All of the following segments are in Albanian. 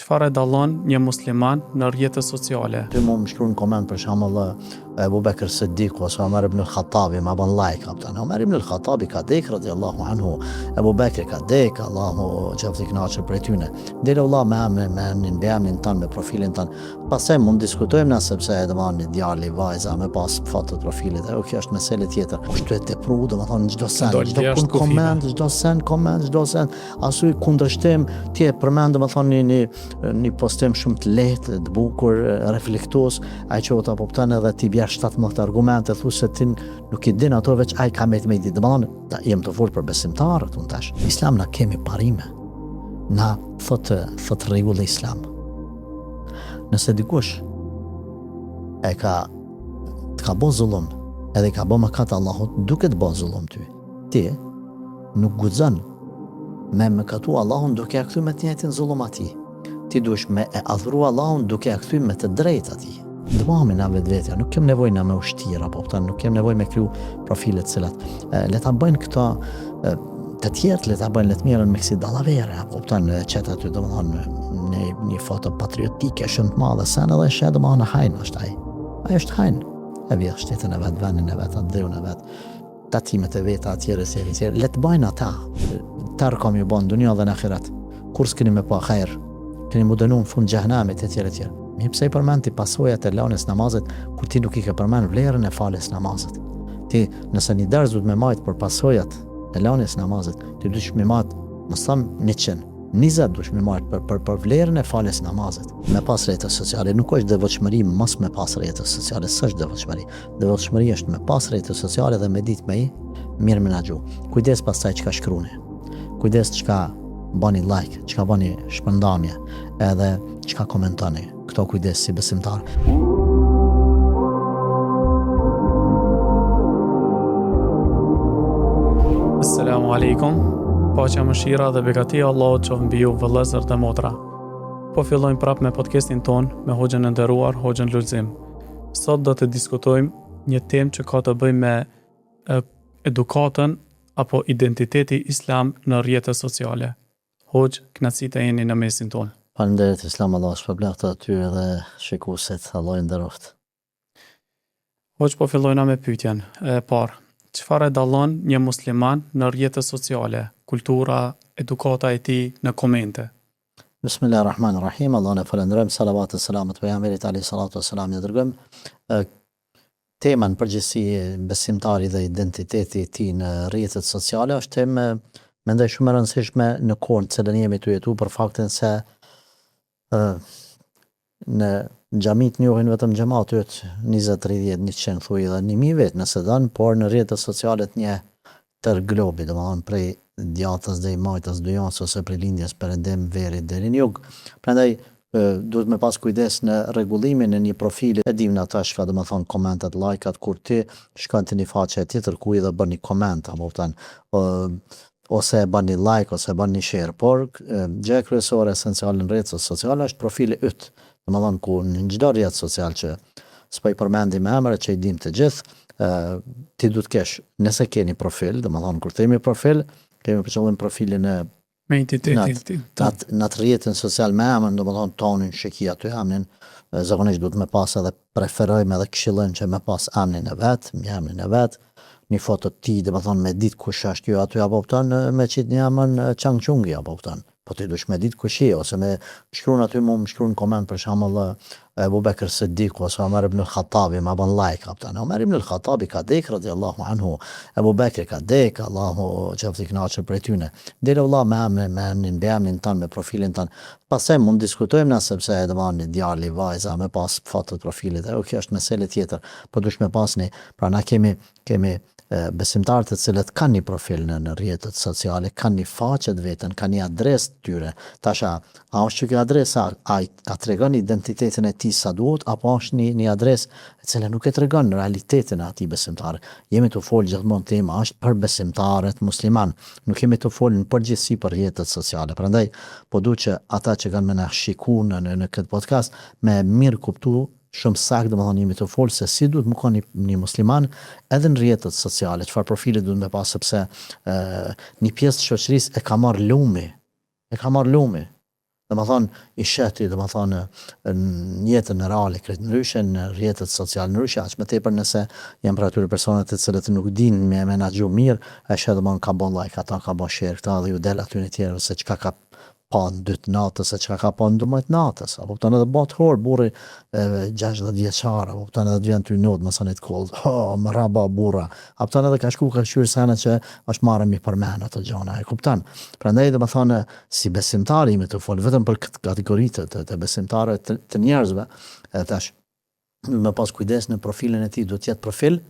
Çfarë dallon një musliman në rrjetet sociale? Ty mu më shkruan koment për shembull Abu Bekr Siddiq ose Omar ibn al-Khattabi ma ban like kaptan. Omar ibn al-Khattabi ka dek radiyallahu anhu. Abu Bekr ka dek, Allahu qoftë i kënaqur për tyne. Deri Allah me emrin tan, me profilin tan. Pastaj mund diskutojmë na sepse domethënë djali, vajza me pas foto profilit. Ajo kjo është meselë tjetër. Është të tepruar domethënë çdo sen, çdo koment, çdo sen, asoj kundërshtim ti e përmend domethënë një postim shumë të lehtë, të bukur, reflektues, ai që ata po ptan edhe ti bjerë 17 argumente, thu se ti nuk i din ato veç ai ka me ditë. Domethënë jem të fort për besimtarët unë tash. Islam na kemi parime. Na thot rregull Islam. Nëse dikush e ka bë zullum, edhe ka bë mëkat Allahut duke të bë zullum ti nuk guxon me mëkatu Allahun duke ia kthyr me të njëjtin zullum atij. Ti duhesh me e adhuru Allahun duke ia kthyr me të drejtë atij. Dëmohemi na vetvetja, nuk kem nevojë na me ushtira, po kupton, nuk kem nevojë me kriju profile të cilat le ta bëjnë këto të tjerë, le ta bëjnë le të mirën me kësi dallavere, po kupton, çet aty domethënë një foto patriotike shumë të madhe, sa edhe shet domethënë hajn është ai. Ai është hajn. E vjen shtetën e vet, vendin e vet, atë e vet. Tatimet e veta atjere se le të bëjnë ata. Tar kam ju bën dunia dhe në ahiret. Kur s'keni me pa hajër, keni mu dënuar në fund xhehenamit etj. Mi pse i përmend ti pasojat e lanës namazit kur ti nuk i ke përmend vlerën e falës namazit. Ti nëse një ders duhet me majt për pasojat e lanës namazit, ti duhet me majt mos tham 100, 20 duhet me majt për vlerën e falës namazit. Me pas rrjete sociale nuk është devotshmëri mos me pas rrjete sociale, s'është devotshmëri. Devotshmëria është me pas rrjete sociale dhe me ditë me mirë menaxhu. Kujdes pastaj çka shkruani. Kujdes çka bani like, çka bani shpërndamje, edhe çka komentoni. Këto kujdes si besimtar. Assalamu alaikum. Paqja, mëshira dhe begatia Allahut qoftë mbi ju vëllezër dhe motra. Po fillojmë prapë me podcastin ton me hoxhën e nderuar, hoxhën Lulzim. Sot do të diskutojmë një temë që ka të bëjë me edukatën apo identiteti islam në rrjetet sociale. Hoxh, kënaqësitë e jeni në mesin ton. Faleminderit Islam, Allah shpërblet të atyre dhe shikuesit, Allah i nderoft. Hoxh, po fillojna me pyetjen e parë. Çfarë dallon një musliman në rrjetet sociale, kultura, edukata e tij në komente? Bismillahirrahmanirrahim. Allah ne falenderojmë, salavat e selamet pejgamberit alayhi salatu wassalam, ne dërgojmë tema në përgjithësi besimtari dhe identiteti i tij në rrjetet sociale është temë mendoj shumë e rëndësishme në kohën që ne jemi të jetu për faktin se në xhamit njohin vetëm xhamatet 20, 30, 100 thuj dhe 1000 vet nëse don, por në rrjetet sociale një tër globi, domethënë prej djatës dhe i majtës dujans ose prej lindjes perëndim verit deri në jug. Prandaj duhet me pas kujdes në rregullimin e një profili. E dim në ata çfarë domethënë komentet, like-at kur ti shkon te një faqe tjetër ku i dhe bën një koment, apo kupton, ose e bën një like ose e bën një share, por gjë kryesore esenciale në rrjetet sociale është profili yt. Domethënë ku në çdo rrjet social që s'po i përmendim emrat që i dim të gjithë, ti duhet kesh, nëse keni profil, domethënë kur themi profil, kemi për qëllim profilin e me identitetin. Në atë rrjetin social me emrin, domethënë tonin, shikia aty emrin, zakonisht duhet me pas edhe preferojmë edhe këshillojmë që me pas emrin e vet, emrin e vet, një foto të tij, domethënë me ditë kush është kjo aty apo kupton, me çit një emën Changchungi apo kupton. Po ti duhet me ditë kush je ose me shkruan aty më shkruan koment për shembull Abu Bekr Siddiq ose Omar ibn al-Khattabi ma ban like kaptan. Omar ibn al-Khattabi ka dek radiyallahu anhu. Abu Bekr ka dek, Allahu qoftë i kënaqur për tyne. Deri Allah me emrin tan, me profilin tan. Pastaj mund diskutojmë na sepse domani djali, vajza me pas foto profilit. Ajo kjo është meselë tjetër. Po duhet me pasni, pra na kemi besimtarët të cilët kanë një profil në rrjetet sociale, kanë një faqe të vetën, kanë një adresë të tyre. Tasha, a është kjo adresa a tregon identitetin e tij sa duhet, apo është një adresë e cila nuk e tregon realitetin e atij besimtar? Jemi të folë gjithmonë tema është për besimtarët musliman. Nuk jemi të folë në përgjithësi për rrjetet sociale. Prandaj po duhet që ata që kanë më na shikuar në këtë podcast me mirë kuptu shumë saktë, domethënë jemi të folë se si duhet më ka një musliman edhe në rrjetet sociale, çfarë profile duhet me pas, sepse një pjesë të shoqërisë e ka marrë lumi. Domethënë i sheti domethënë në jetën reale krejt ndryshe, në rrjetet sociale ndryshe, aq më tepër nëse janë për atyre personat të cilët nuk dinë me menaxhu mirë, ai sheh domon ka bon like, ata ka bon share, këta dhe ju del aty në tjerë se çka ka pa në 2 natës, se çka ka pa në 12 natës, apo kupton edhe bot hor burri 60 vjeçar, apo kupton edhe vjen ty not mësonet koll. Marhaba burra. Apo kupton edhe ka shku ka qyr sana që është marrë mi përmend ato gjëra, e kupton. Prandaj domethënë si besimtari me të fol vetëm për këtë kategori të besimtarëve të njerëzve, tash më pas kujdes në profilin e tij, do të jetë profil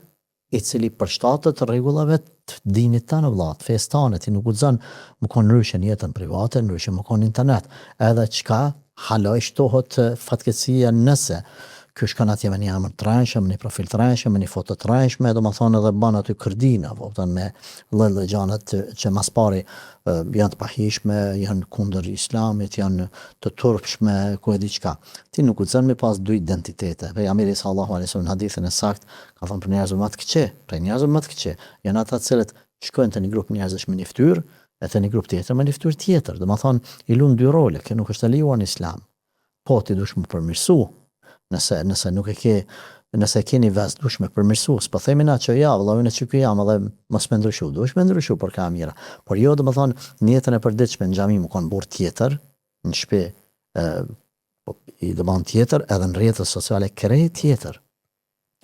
i cili përshtatet rregullave të dinit tanë vëllat, fesë tanë, ti nuk guxon më kon ndryshe në jetën private, ndryshe më kon internet, edhe çka haloj shtohet fatkeqësia nëse ky shkon atje me një emër të rëndshëm, një profil të rëndshëm, me një foto të rëndshme, domethënë edhe bën aty kërdina, apo kupton me lloj gjëra që mas pari janë të pahishme, janë kundër islamit, janë të turpshme, ku e di çka. Ti nuk guxon me pas dy identitete. Pejgamberi sallallahu alaihi wasallam në hadithin e saktë ka thënë për njerëzve më të këqij, për njerëzve më të këqij, janë ata të cilët shkojnë te një grup njerëzish me një fytyrë, e te një grup tjetër me një fytyrë tjetër. Domethënë i lund dy role, që nuk është e lejuar në islam. Po ti dush më përmirësu. Nëse nuk e ke, nëse keni vez dush me përmirësu, s'po themi na që ja, vëllai unë çu jam edhe mos më ndryshu, dush me ndryshu për ka mira. Por jo domethënë në jetën e përditshme në xhami më kanë burr tjetër, në shtëpi i domon tjetër, edhe në rrjetet sociale krejt tjetër.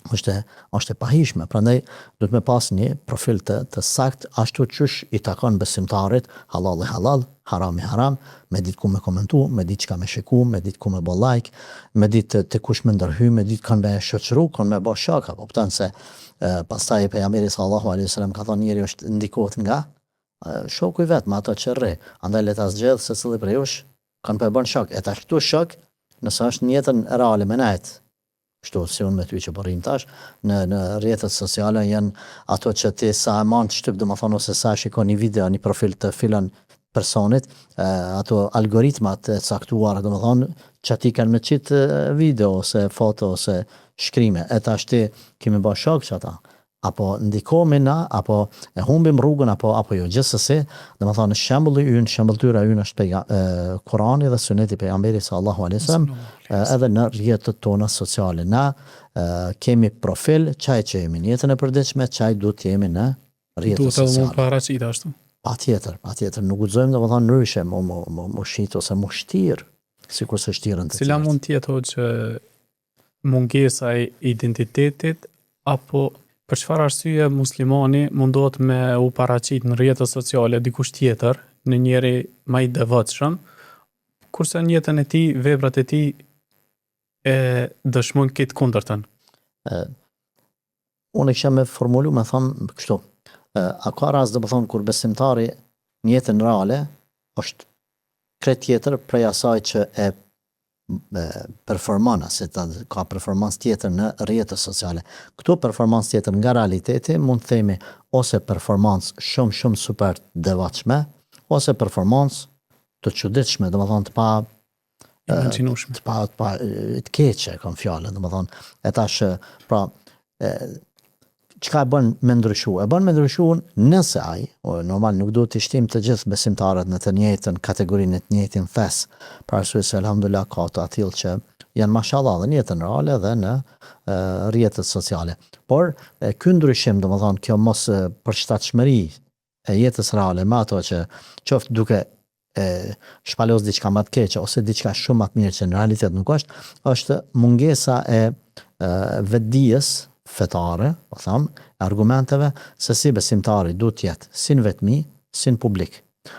Është e pahishme, prandaj duhet me pas një profil të saktë ashtu qysh i takon besimtarit, halal e halal, haram e haram, me ditë ku me komentu, me ditë çka me shiku, me ditë ku me bo like, me ditë të kush me ndërhy, me ditë kanë me shoqëru, kanë me bo shaka, po kupton se pastaj pejgamberi sallallahu alaihi wasallam ka thonë njeriu është ndikohet nga shoku i vet, me ato që rre. Andaj le ta zgjedh secili prej jush kanë për bën shok. E tash këtu shok, nëse është në jetën reale me nejt, kështu si unë me ty që përrim tash, në rrjetet sociale janë ato që ti sa e man të shtyp, domethënë ose sa shikon një video, një profil të filan personit, ato algoritmat e caktuara, domethënë që ti kanë me qit video ose foto ose shkrime, e tash ti kemi bë shok që ata, apo ndikohemi na, apo e humbim rrugën, apo jo, gjithsesi, domethënë shembulli ynë, shembulltyra ynë është Kurani dhe Suneti i pejgamberit sallallahu alaihi wasallam, edhe në rrjetet tona sociale. Na kemi profil çaj që jemi në jetën e përditshme, çaj duhet të jemi në rrjetet sociale. Duhet edhe mund paraqit ashtu. Patjetër, nuk guxojmë domethënë ndryshe, mo shit ose mo shtir, sikur se shtirën të Cila tjerë. mund të jetë që mungesa e identitetit, apo për çfarë arsye muslimani mundohet me u paraqit në rrjetet sociale dikush tjetër, në njëri më i devotshëm, kurse në jetën e tij, veprat e tij e dëshmojnë këtë kundërtën. Unë kisha me formulu me thonë kështu. A ka rast domethënë kur besimtari në jetën reale është krejt tjetër prej asaj që e performana, se ka performancë tjetër në rrjetet sociale. Këto performancë tjetër nga realiteti mund të themi ose performancë shumë super devotshme, ose performancë të çuditshme, domethënë të pa Imaginueshme. të keqe kanë fjalën, domethënë e tash pra çka e bën me ndryshu? E bën me ndryshu nëse ai, normal nuk duhet të shtim të gjithë besimtarët në të njëjtën kategorinë, në të njëjtin fes. Për arsye se alhamdulillah ka të atill që janë mashallah në jetën reale dhe në rrjetet sociale. Por ky ndryshim, domethënë kjo mos përshtatshmëri e jetës reale me ato që qoftë duke shpalos diçka më të keqe ose diçka shumë më të mirë që në realitet nuk është mungesa e vetdijes fetare, po them, argumenteve se si besimtari duhet të jetë si në vetmi, si në publik.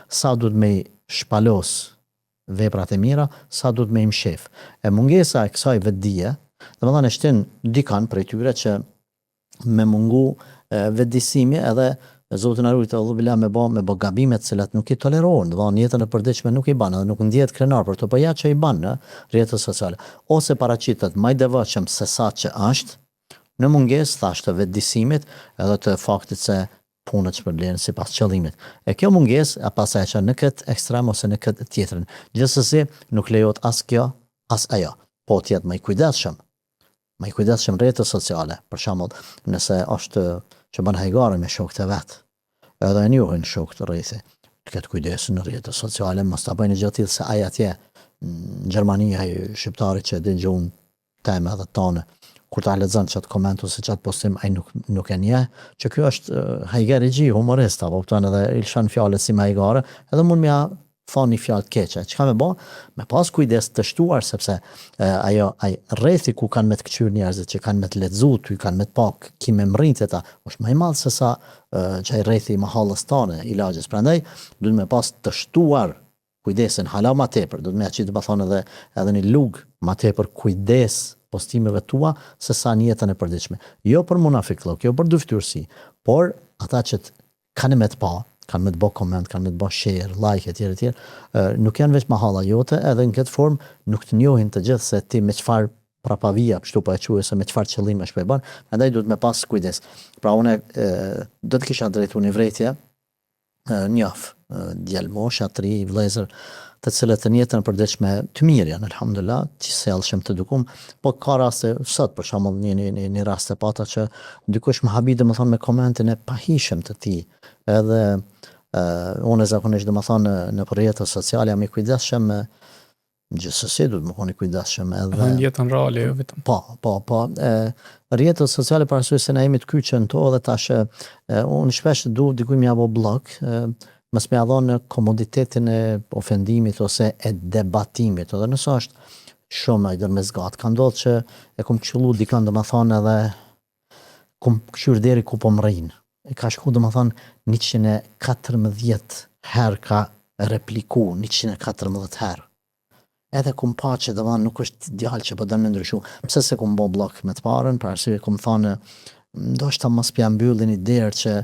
Sa duhet me shpalos veprat e mira, sa duhet me i mshef. E mungesa e kësaj vetdije, domethënë e shtin dikan prej tyre që me mungu vetdijsimi edhe Zoti na ruajtë Allahu bila me bë gabime të cilat nuk i tolerohen, domethënë jetën e përditshme nuk i bën, edhe nuk ndihet krenar për to, po ja që i bën në rrjetet sociale. Ose paraqitet më i devotshëm se sa që është, në mungesë thashë të vetëdijsimit edhe të faktit se punët shpërblen sipas qëllimit. E kjo mungesë a pasaj që në këtë ekstrem ose në këtë tjetrën. Gjithsesi nuk lejohet as kjo, as ajo. Po të jetë më i kujdesshëm rrjetet sociale. Për shembull, nëse është që bën hajgare me shokët e vet, edhe e njohin shokët rrethë. të ketë kujdes në rrjetet sociale, mos ta bëjnë gjë tillë se ai atje në Gjermani ai shqiptari që dëgjon tema edhe tonë kur ta lexon çat koment ose çat postim ai nuk e njeh, që ky është hajgerigji humorist apo kupton edhe i lëshon fjalët si hajgare, edhe mund m'ja thoni fjalë të keqe. Çka më bë? Me pas kujdes të shtuar sepse ai rrethi ku kanë me të kçyr njerëzit që kanë me të lexu, ty kanë me të pak, ki me mrritë ta, është më i madh se sa çaj rrethi i mahallës tonë, i lagjës. Prandaj duhet me pas të shtuar kujdesin hala ma tepër, do të më aqit të thonë edhe një lug ma tepër kujdes postimeve tua se sa në jetën e përditshme. Jo për munafiklok, jo për dyftyrsi, por ata që kanë me të pa, kanë me të bë koment, kanë me të bë share, like etj. Nuk janë vetëm mahalla jote, edhe në këtë formë nuk të njohin të gjithë se ti me çfarë prapavia, kështu po e quaj se me çfarë qëllimi shpo e bën, prandaj duhet me pas kujdes. Pra unë do të kisha drejtuar një vretje njof djalmosha, 3 vëllezër të cilët në jetën e përditshme të mirë janë, alhamdulillah, që sjellshëm të dukum, po ka raste sot për shembull një rast e pata që dikush më habi domethënë me komentin e pahishëm të tij. Edhe unë zakonisht domethënë në rrjetet sociale jam i kujdesshëm gjithsesi duhet më koni kujdesshëm edhe në jetën reale jo vetëm. Po. Rrjetet sociale për arsye se na jemi të kyçën to dhe tash unë shpesh du dikuj më apo blok, mos më dhon komoditetin e ofendimit ose e debatimit. Edhe nëse është shumë ai dërmezgat, ka ndodhur që e kom këshillu dikon domethënë edhe kom këshyr deri ku po mrrin. E ka shku domethënë 114 herë ka repliku 114 herë. Edhe kum pa që domethënë nuk është djalë që po don me ndryshu. Pse se kum bë blok me të parën, për arsye kum thonë ndoshta mos pja mbyllin i derë që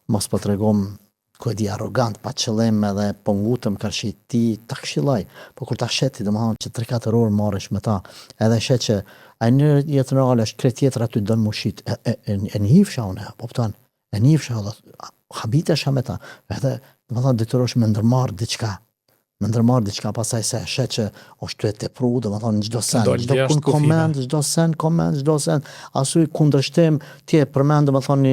mos po tregom ku e di arrogant pa qëllim edhe po ngutëm karshi ti ta këshilloj. Po kur ta sheti domethënë që 3-4 orë marrësh me ta, edhe shet që ai në jetën reale është krejt tjetër aty don mushit. E njihsha unë, po kupton? E njihsha edhe habitesha me ta. Edhe domethënë detyrosh me ndërmarr diçka. Më ndërmarr diçka pasaj se shet që është të tepru, domethënë çdo sen, çdo koment, çdo sen, asoj kundërshtim ti e përmend domethënë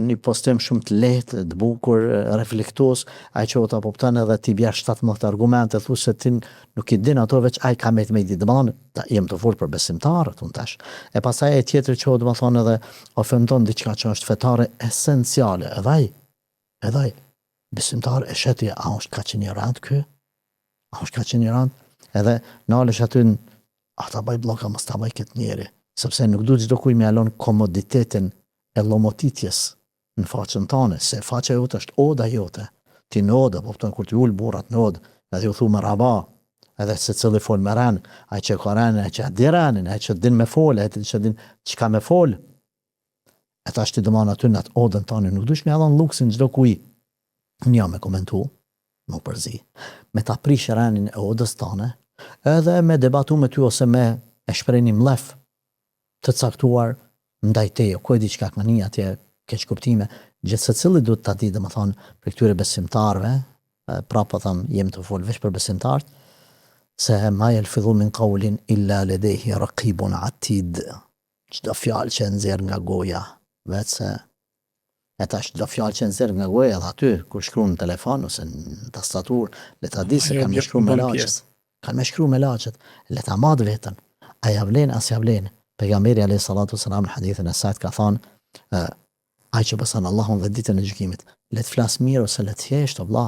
një postim shumë të lehtë, të bukur, reflektues, ai që ata po kupton edhe ti bjerë 17 argumente thu se ti nuk i din ato veç ai ka me të ditë. Domethënë jem të fort për besimtarët unë tash. E pasaj e tjetër që domethënë edhe ofendon diçka që është fetare esenciale, edhe ai besimtar e sheti a është kaq ignorant ky? A është kaq ignorant? Edhe nalesh aty ata bëj bloka mos ta bëj këtë njeri, sepse nuk duhet çdo kujt më alon komoditetin e llomotitjes në faqen tonë, se faqja jote është oda jote. Ti në odë, po kupton kur ti ul burrat në odë, edhe u thu merhaba, edhe secili fol me ran, ai që ka ran, ai që di ranin, ai që din me fol, ai që din çka me fol. Ata është të domon aty në atë odën tonë, nuk duhet më alon luksin çdo kujt. Unë jam me komentu, nuk përzi, me ta prish ranin e odës tane, edhe me debatu me ty ose me e shprenim lef të caktuar ndaj teje, ku e di çka kanë atje keq kuptime, gjithë secili duhet ta di domethënë për këtyre besimtarëve, prapë them jem të fol veç për besimtarët, se ma yalfidhu min qawlin illa ladayhi raqibun atid. Çdo fjalë që nxjerr nga goja, vetë e tash do fjalë që nxjerr nga goja edhe aty kur shkruan në telefon ose në tastaturë, le ta di se kanë më shkruar me laçet. Kanë më shkruar me laçet, le ta madh veten. A ja vlen as ja vlen. Pejgamberi alayhi salatu wasalam në hadithin e saktë ka thonë, ai që beson Allahun dhe ditën e gjykimit, le të flas mirë ose le të thjesht vëlla.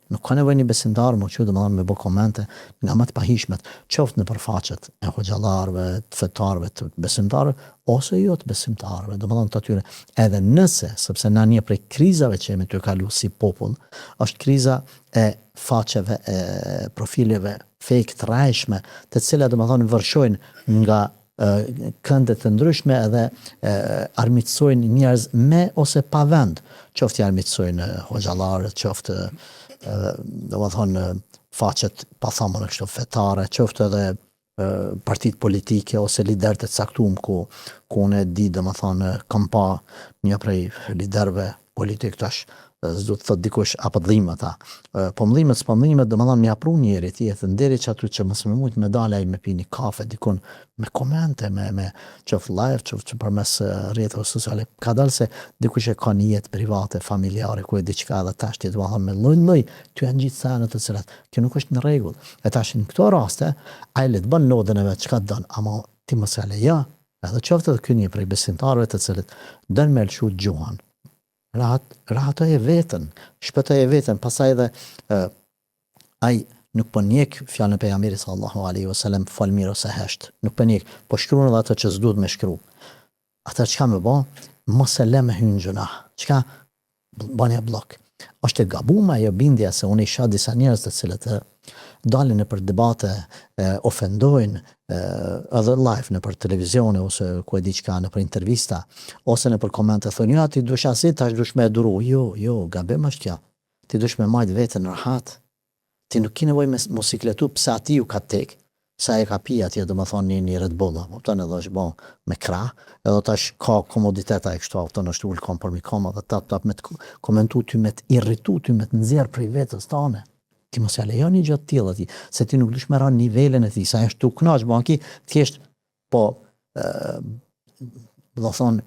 Nuk ka nevojë një besimtar më që domethënë me bë komente nga më të pahishmet, qoftë në përfaqet e hoxhallarëve, të fetarëve, të besimtarëve ose jo të besimtarëve, domethënë të atyre. Edhe nëse, sepse na një prej krizave që jemi të kalu si popull, është kriza e faqeve, e profileve fake të rrajshme, të cilat domethënë vërshojnë nga kënde të ndryshme edhe armiqsojnë njerëz me ose pa vend, qoftë armiqsojnë hoxhallarët, qoftë domethënë faqet pa thamur kështu fetare, qoftë edhe partitë politike ose liderët e caktuar ku unë e di domethënë kam pa një prej liderëve politik tash s'do të thot dikush apo dhimbët ata. Po mdhimet, s'po mdhimet, domethënë më apru njëri tjetër deri që aty që mos më mujt me dalë ai me pini kafe dikun me komente, me qoftë live, qoftë përmes rrjeteve sociale. Ka dalë se dikush e ka një jetë private, familjare, ku e diçka edhe tash ti domethënë me lloj ty janë gjithë sene të cilat kjo nuk është në rregull. E tash në këto raste ai le të bën lodën e vet çka don, ama ti mos e lejo. Edhe qoftë edhe ky një prej besimtarëve të cilët don me lëshu gjuhën. Rahatoje veten, shpëtoje veten, pastaj edhe ai nuk po njek fjalën e pejgamberit sallallahu alaihi wasallam fal mirë ose hesht. Nuk po njek, po shkruan edhe ato që s'duhet me shkru. Ata çka më bë? Mos e lë me hyn gjuna. Çka bani blok. Është e gabuar ajo bindja se unë isha disa njerëz të cilët dalin në për debate, ofendojnë edhe live në për televizione ose ku e di çka në për intervista ose në për komente thonë ja ti dush asi tash dush me duru. Jo, gabim është kjo. Ti dush me majt veten në rahat. Ti nuk ke nevojë me mosikletu pse ati ju ka tek, sa e ka pi atje domethënë një Red Bull, kupton edhe është bon me krah, edhe tash ka komoditeta e kështu, kupton është ul kom për mi kom edhe tap me komentu ty me të irritu ty me të nxjerr prej vetes tane. Ti mos ja lejon një gjë të tillë aty, se ti nuk dush me ran nivelin e tij, sa është tu kënaq banki, thjesht po do thon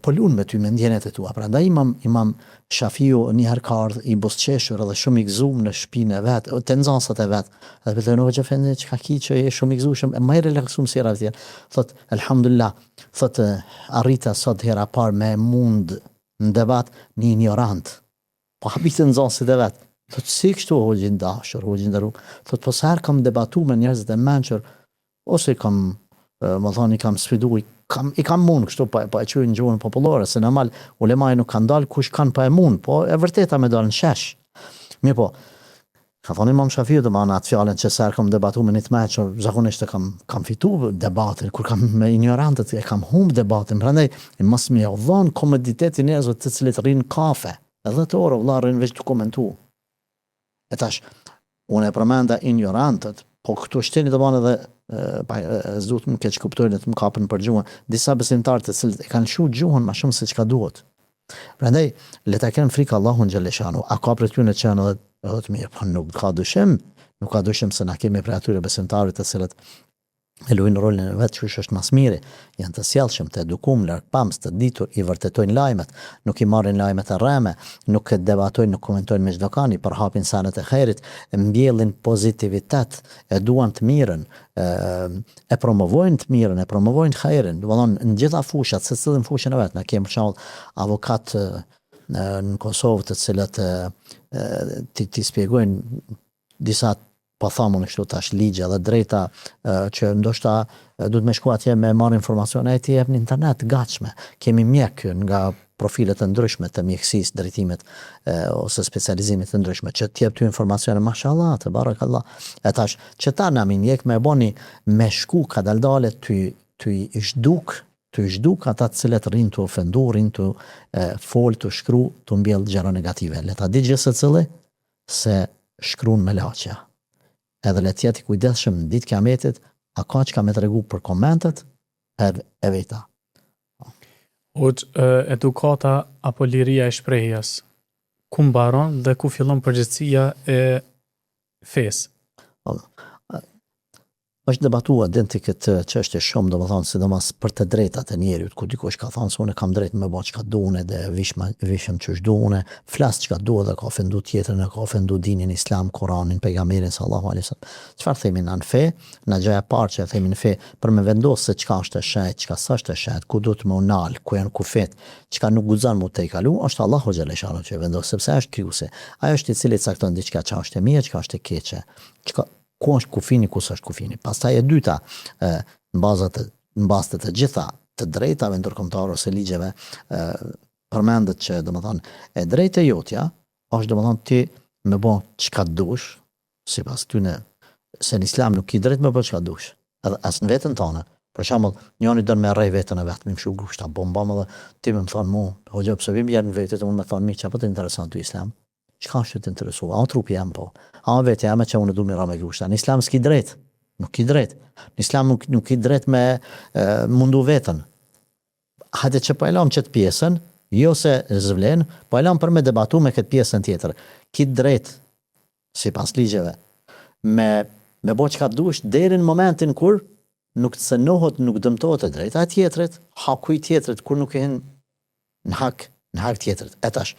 po lun me ty me ndjenet e tua. Prandaj Imam Shafiu një herë ka ardhur i bosqeshur edhe shumë i gëzuar në shtëpinë e vet, te nxënësat e vet. Edhe vetë nuk e fenë çka ki që je shumë i gëzuar, më i relaksuar si era tjetër. Thot elhamdulillah, thot arrita sot hera par me mund në debat një ignorant. Po habitë nxënësit e vet. Thot si kështu hoxhin dashur, hoxhin daru. Thot po sa herë kam debatuar me njerëz të mençur ose kam më thoni kam sfiduar i kam mund kështu pa e quaj në gjuhën popullore, se normal ulemai nuk kanë dalë kush kanë pa e mund, po e vërteta me dalë në shesh. Mirë po, ka thonë Imam Shafiu dhe ma në atë fjallën që sërë kam debatu me një të meqë, zakonisht e kam fitu debatin, kur kam me ignorantët, e kam humb debatin, prandaj mos më ja dhon komoditetin njerëzve të cilit rrinë kafe, edhe të orë vëlla rrinë veç të komentu. E tash, unë e përmenda ignorantët, po këtu shteni të banë edhe s'duhet më keq kuptojnë të më kapën për gjuhën, disa besimtarë të cilët e kanë lshu gjuhën më shumë se çka duhet. Prandaj le ta kenë frikë Allahun xhaleshanu. A ka për ty në çën edhe të mirë, po nuk ka dyshim se na kemi për atyre besimtarë të cilët e luajnë rolin e vet, që është më së miri, janë të sjellshëm, të edukuar, larg pams, të ditur, i vërtetojnë lajmet, nuk i marrin lajmet e rreme, nuk debatojnë, nuk komentojnë me çdo kani, përhapin sanet e xherit, mbjellin pozitivitet, e duan të mirën, e promovojnë të mirën, e promovojnë xherin, domthonë në gjitha fushat, secilin fushën e vet. Na kemi për shembull avokat në Kosovë të cilët ti shpjegojnë disa po thamun kështu tash ligje dhe drejta që ndoshta duhet me shku atje me marrë informacione ti jep në internet gatshme. Kemi mjek nga profilet të ndryshme të mjekësisë, drejtimet ose specializimit të ndryshme që t'jep ty informacione mashallah, te barakallah. E tash që ta na mjek me boni me shku ka daldale ty i zhduk ata të cilët rrinë të ofendu, rrinë të fol, të shkru, të mbjell gjëra negative. Le ta di gjithë secili se shkruan me laçja. Edhe le tjetë i kujdesshëm në ditë kiametit, a ka që ka me të regu për komentet, e veta. Edukata apo liria e shprehjes, ku mbaron dhe ku fillon përgjithësia e fesë? Është debatuar denti këtë çështje shumë, domethënë sidomos për të drejtat e njerit, ku dikush ka thënë se unë kam drejt me bë çka duan dhe vishëm ç'është duan, flas çka duan dhe ka ofendu tjetrën, ka ofendu dinin Islam, Kur'anin, pejgamberin sallallahu alaihi wasallam. Çfarë themi në fe? Në gjëja e parë që themi në fe për me vendosë se çka është e shenjtë, çka s'është e shenjtë, ku duhet më unal, ku janë kufet, çka nuk guxon më të kalu, është Allahu xhaleshano që vendos, sepse është krijuese. Ai është i cili cakton diçka që është e mirë, çka është e keqe. Çka ku është kufini, ku s'është kufini. Pastaj e dyta, në bazë të gjitha të drejtave ndërkombëtare ose ligjeve, përmendet që domethënë e drejtë e jotja është domethënë ti me bë çka dush, sipas tyne, se në Islam nuk i drejt me bë çka dush, edhe as në veten tonë. Për shembull, njëri don me rrej veten e vet, më fshu gushta bomba edhe ti më thon mua, hoxha pse vim janë vetë, unë më thon mi çapo të interesant ty Islam. Çka është të interesuar? A trupi jam po. A vetë jam që unë du me ra me gushta. Në Islam s'ki drejt. Nuk ki drejt. Në Islam nuk ki drejt me mundu veten. Hajde që po e lëm çet pjesën, Jo se zvlen, po e lëm për me debatu me këtë pjesën tjetër. Ki drejt, sipas ligjeve, me bo çka dush deri në momentin kur nuk të cënohet, nuk dëmtohet e drejta e tjetrit, haku i tjetrit kur nuk e hin në hak tjetrit. E tash,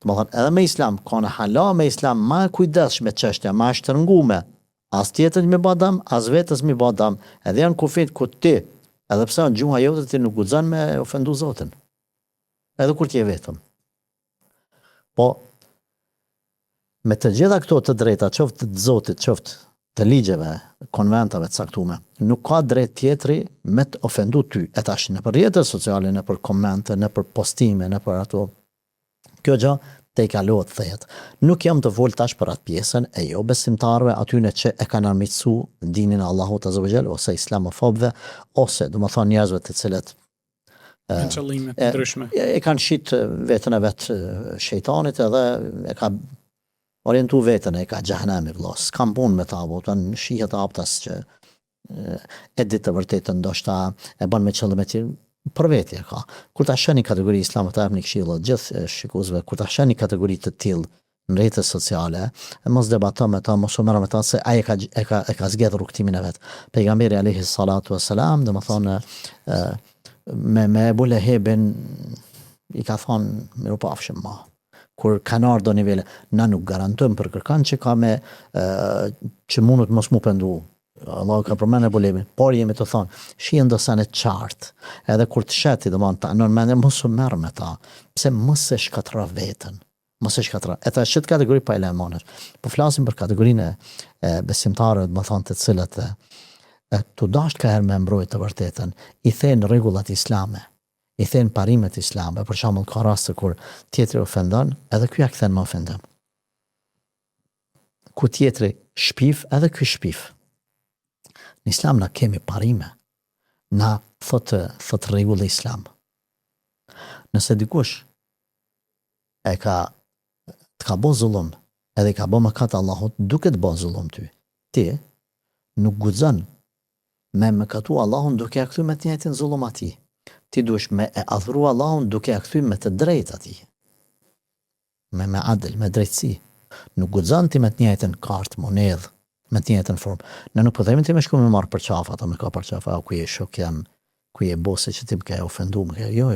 të më thënë, edhe me islam, ka në hala me islam ma kujdesshme çështja, ma shtërngume, as tjetrit mi badam, as vetës mi badam, edhe janë kufit ku ti, edhe pse në gjuha jote ti nuk guxon me ofendu Zotin. Edhe kur ti je vetëm. Po, me të gjitha këto të drejta, qoftë të Zotit, qoftë të ligjeve, konventave të caktuara, nuk ka drejt tjetri me të ofendu ty. E tash në për rrjetet sociale, në për komente, në për postime, në për ato. Kjo gjë te i kalohet thehet. Nuk jam të vol tash për atë pjesën e jo besimtarëve, atyne që e kanë armiqsu dinin e Allahut azza wa jall, ose islamofobëve, ose domethënë njerëzve të cilët në qëllime të ndryshme. E kanë shit vetën e vet shejtanit edhe e ka orientu vetën e ka xhahenami vëlla. S'kam punë me ta, po tan shihet aptas që e ditë të vërtetë ndoshta e bën me qëllim të tillë, për vetje ka. Kur ta shani kategori islamet, ta japni këshilla gjithë shikuesve, kur ta shani kategori të tillë në rrjetet sociale, e mos debato me ta, mos u merr me ta se ai e ka zgjedhur rrugtimin e vet. Pejgamberi alayhi salatu wassalam, domethënë me Ebu Lehebin i ka thonë mirupafshim ma. Kur kanë ardhur nivele, na nuk garantojmë për kërkan që ka me që mundet mos mu pendu. Allah ka përmenë Ebu Lehebin, por jemi të thonë, shien do sa në qartë, edhe kur të sheti, domethënë ta nërmendje mos u merr me ta, pse mos e shkatra veten. Mos e shkatra. E ta shit kategori pa elemonesh. Po flasim për kategorinë e besimtarëve, domethënë të cilët të dasht ka herë me mbrojtë të vërtetën, i thënë rregullat islame, i thënë parimet islame, për shembull ka raste kur tjetri ofendon, edhe ky ja kthen me ofendim. Ku tjetri shpif, edhe ky shpif. Në islam na kemi parime, na thot rregull islam. Nëse dikush të ka bo zullum, edhe i ka bo mëkat Allahut, duke të bo zullum ti nuk guxon me mëkatu Allahun duke ja kthy me të njëjtin zullum atij. Ti duhesh me e adhuru Allahun duke ja kthy me të drejtë atij. Me adl, me drejtësi. Nuk guxon ti me të njëjtin kartë, monedhë, me të njëjtën formë. Ne nuk po themi ti më shkoj me marr për qafa, ato me ka për qafa, ku je shok jam, ku je bose që ti më ke ofenduar, jo.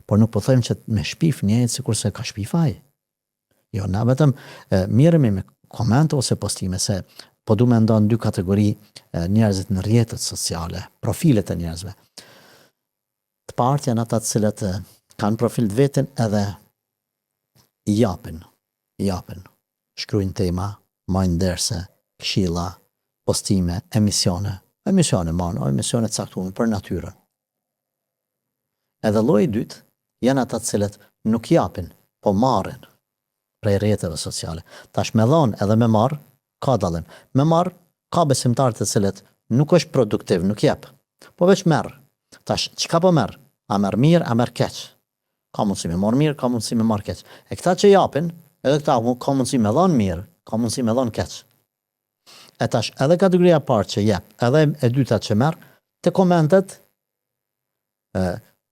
Por nuk po them që me shpif njëjtë sikurse ka shpifaj. Jo, na vetëm mirëmi me komente ose postime se po du me ndonë dy kategori njerëzit në rrjetet sociale, profilet e njerëzve. Të partë janë ata të cilët kanë profil të vetin edhe i japin, shkruajnë tema, majnë derse, këshilla, postime, emisione të caktuara për natyrën. Edhe lloji i dytë janë ata të cilët nuk japin, po marrin prej rrjeteve sociale. Tash me dhon edhe me marr ka dallim. Me marr ka besimtarë të cilët nuk është produktiv, nuk jep, po veç merr. Tash çka po merr? A merr mirë, a merr keq? Ka mundësi me marr mirë, ka mundësi me marr keq. E këta që japin, edhe këta ka mundësi me dhon mirë, ka mundësi me dhon keq. E tash edhe kategoria e parë që jep, edhe e dyta që merr, te komentet